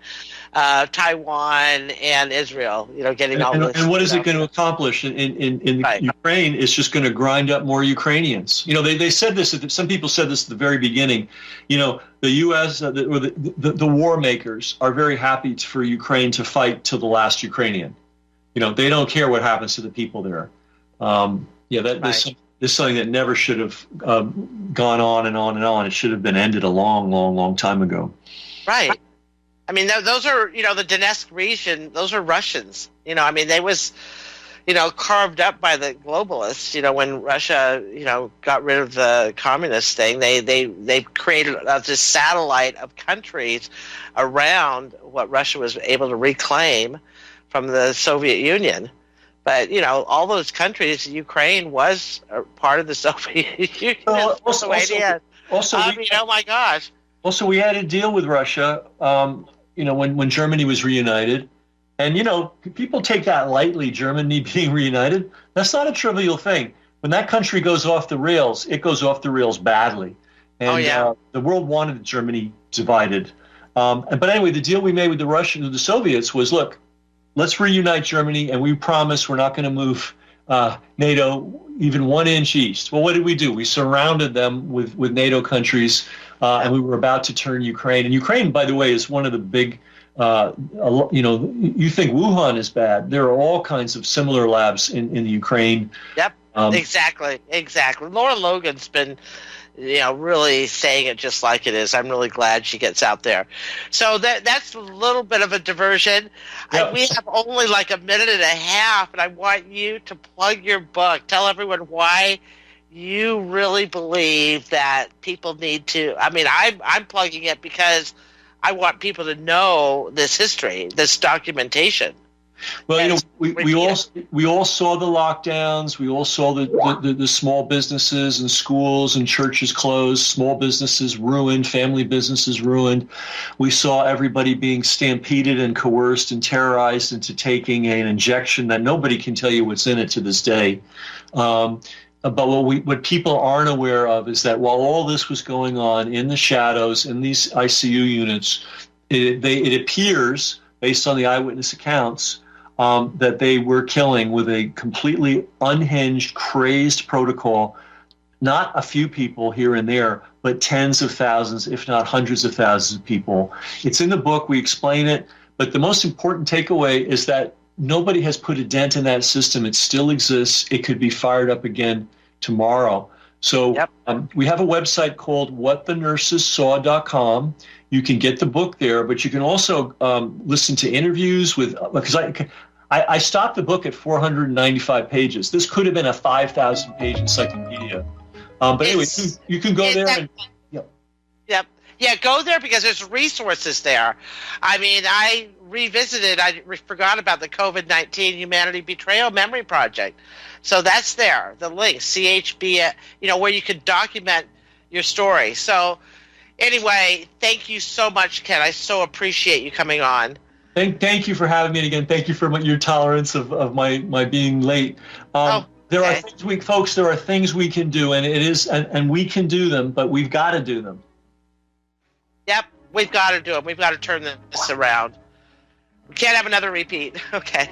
Taiwan, and Israel, getting all this. And what is it going to accomplish in right. Ukraine? It's just going to grind up more Ukrainians. They said this, some people said this at the very beginning, the U.S., the war makers are very happy for Ukraine to fight till the last Ukrainian. They don't care what happens to the people there. Right. This is something that never should have gone on and on and on. It should have been ended a long, long, long time ago. Right. I mean, those are, the Donetsk region, those are Russians. I mean, they was, carved up by the globalists, when Russia, got rid of the communist thing. They created this satellite of countries around what Russia was able to reclaim from the Soviet Union. But, all those countries, Ukraine was part of the Soviet Union. Oh my gosh. Also, we had a deal with Russia, when Germany was reunited. And, people take that lightly, Germany being reunited. That's not a trivial thing. When that country goes off the rails, it goes off the rails badly. And the world wanted Germany divided. But anyway, the deal we made with the Soviets was, look, let's reunite Germany, and we promise we're not going to move NATO even 1 inch east. Well, what did we do? We surrounded them with NATO countries, and we were about to turn Ukraine. And Ukraine, by the way, is one of the big, you think Wuhan is bad. There are all kinds of similar labs in the Ukraine. Yep, exactly. Laura Logan's been really saying it just like it is. I'm really glad she gets out there. So that's a little bit of a diversion. Yep. We have only like a minute and a half, and I want you to plug your book. Tell everyone why you really believe that people need to. I mean, I'm plugging it because I want people to know this history, this documentation. Well, we all saw the lockdowns. We all saw the small businesses and schools and churches closed, small businesses ruined, family businesses ruined. We saw everybody being stampeded and coerced and terrorized into taking an injection that nobody can tell you what's in it to this day. But what people aren't aware of is that while all this was going on in the shadows in these ICU units, it appears, based on the eyewitness accounts, that they were killing with a completely unhinged, crazed protocol, not a few people here and there, but tens of thousands, if not hundreds of thousands of people. It's in the book. We explain it. But the most important takeaway is that nobody has put a dent in that system. It still exists. It could be fired up again tomorrow. So we have a website called whatthenursesaw.com. You can get the book there, but you can also listen to interviews with, because I stopped the book at 495 pages. This could have been a 5,000-page encyclopedia. But anyway, you can go there. Yeah, go there because there's resources there. I mean, I revisited, I forgot about the COVID-19 Humanity Betrayal Memory Project. So that's there, the link, CHB, where you can document your story. So anyway, thank you so much, Ken. I so appreciate you coming on. Thank you for having me, and again, thank you for your tolerance of my being late. There are things folks, there are things we can do, and it is, and we can do them, but we've got to do them. Yep, we've got to do it. We've got to turn this around. We can't have another repeat. Okay.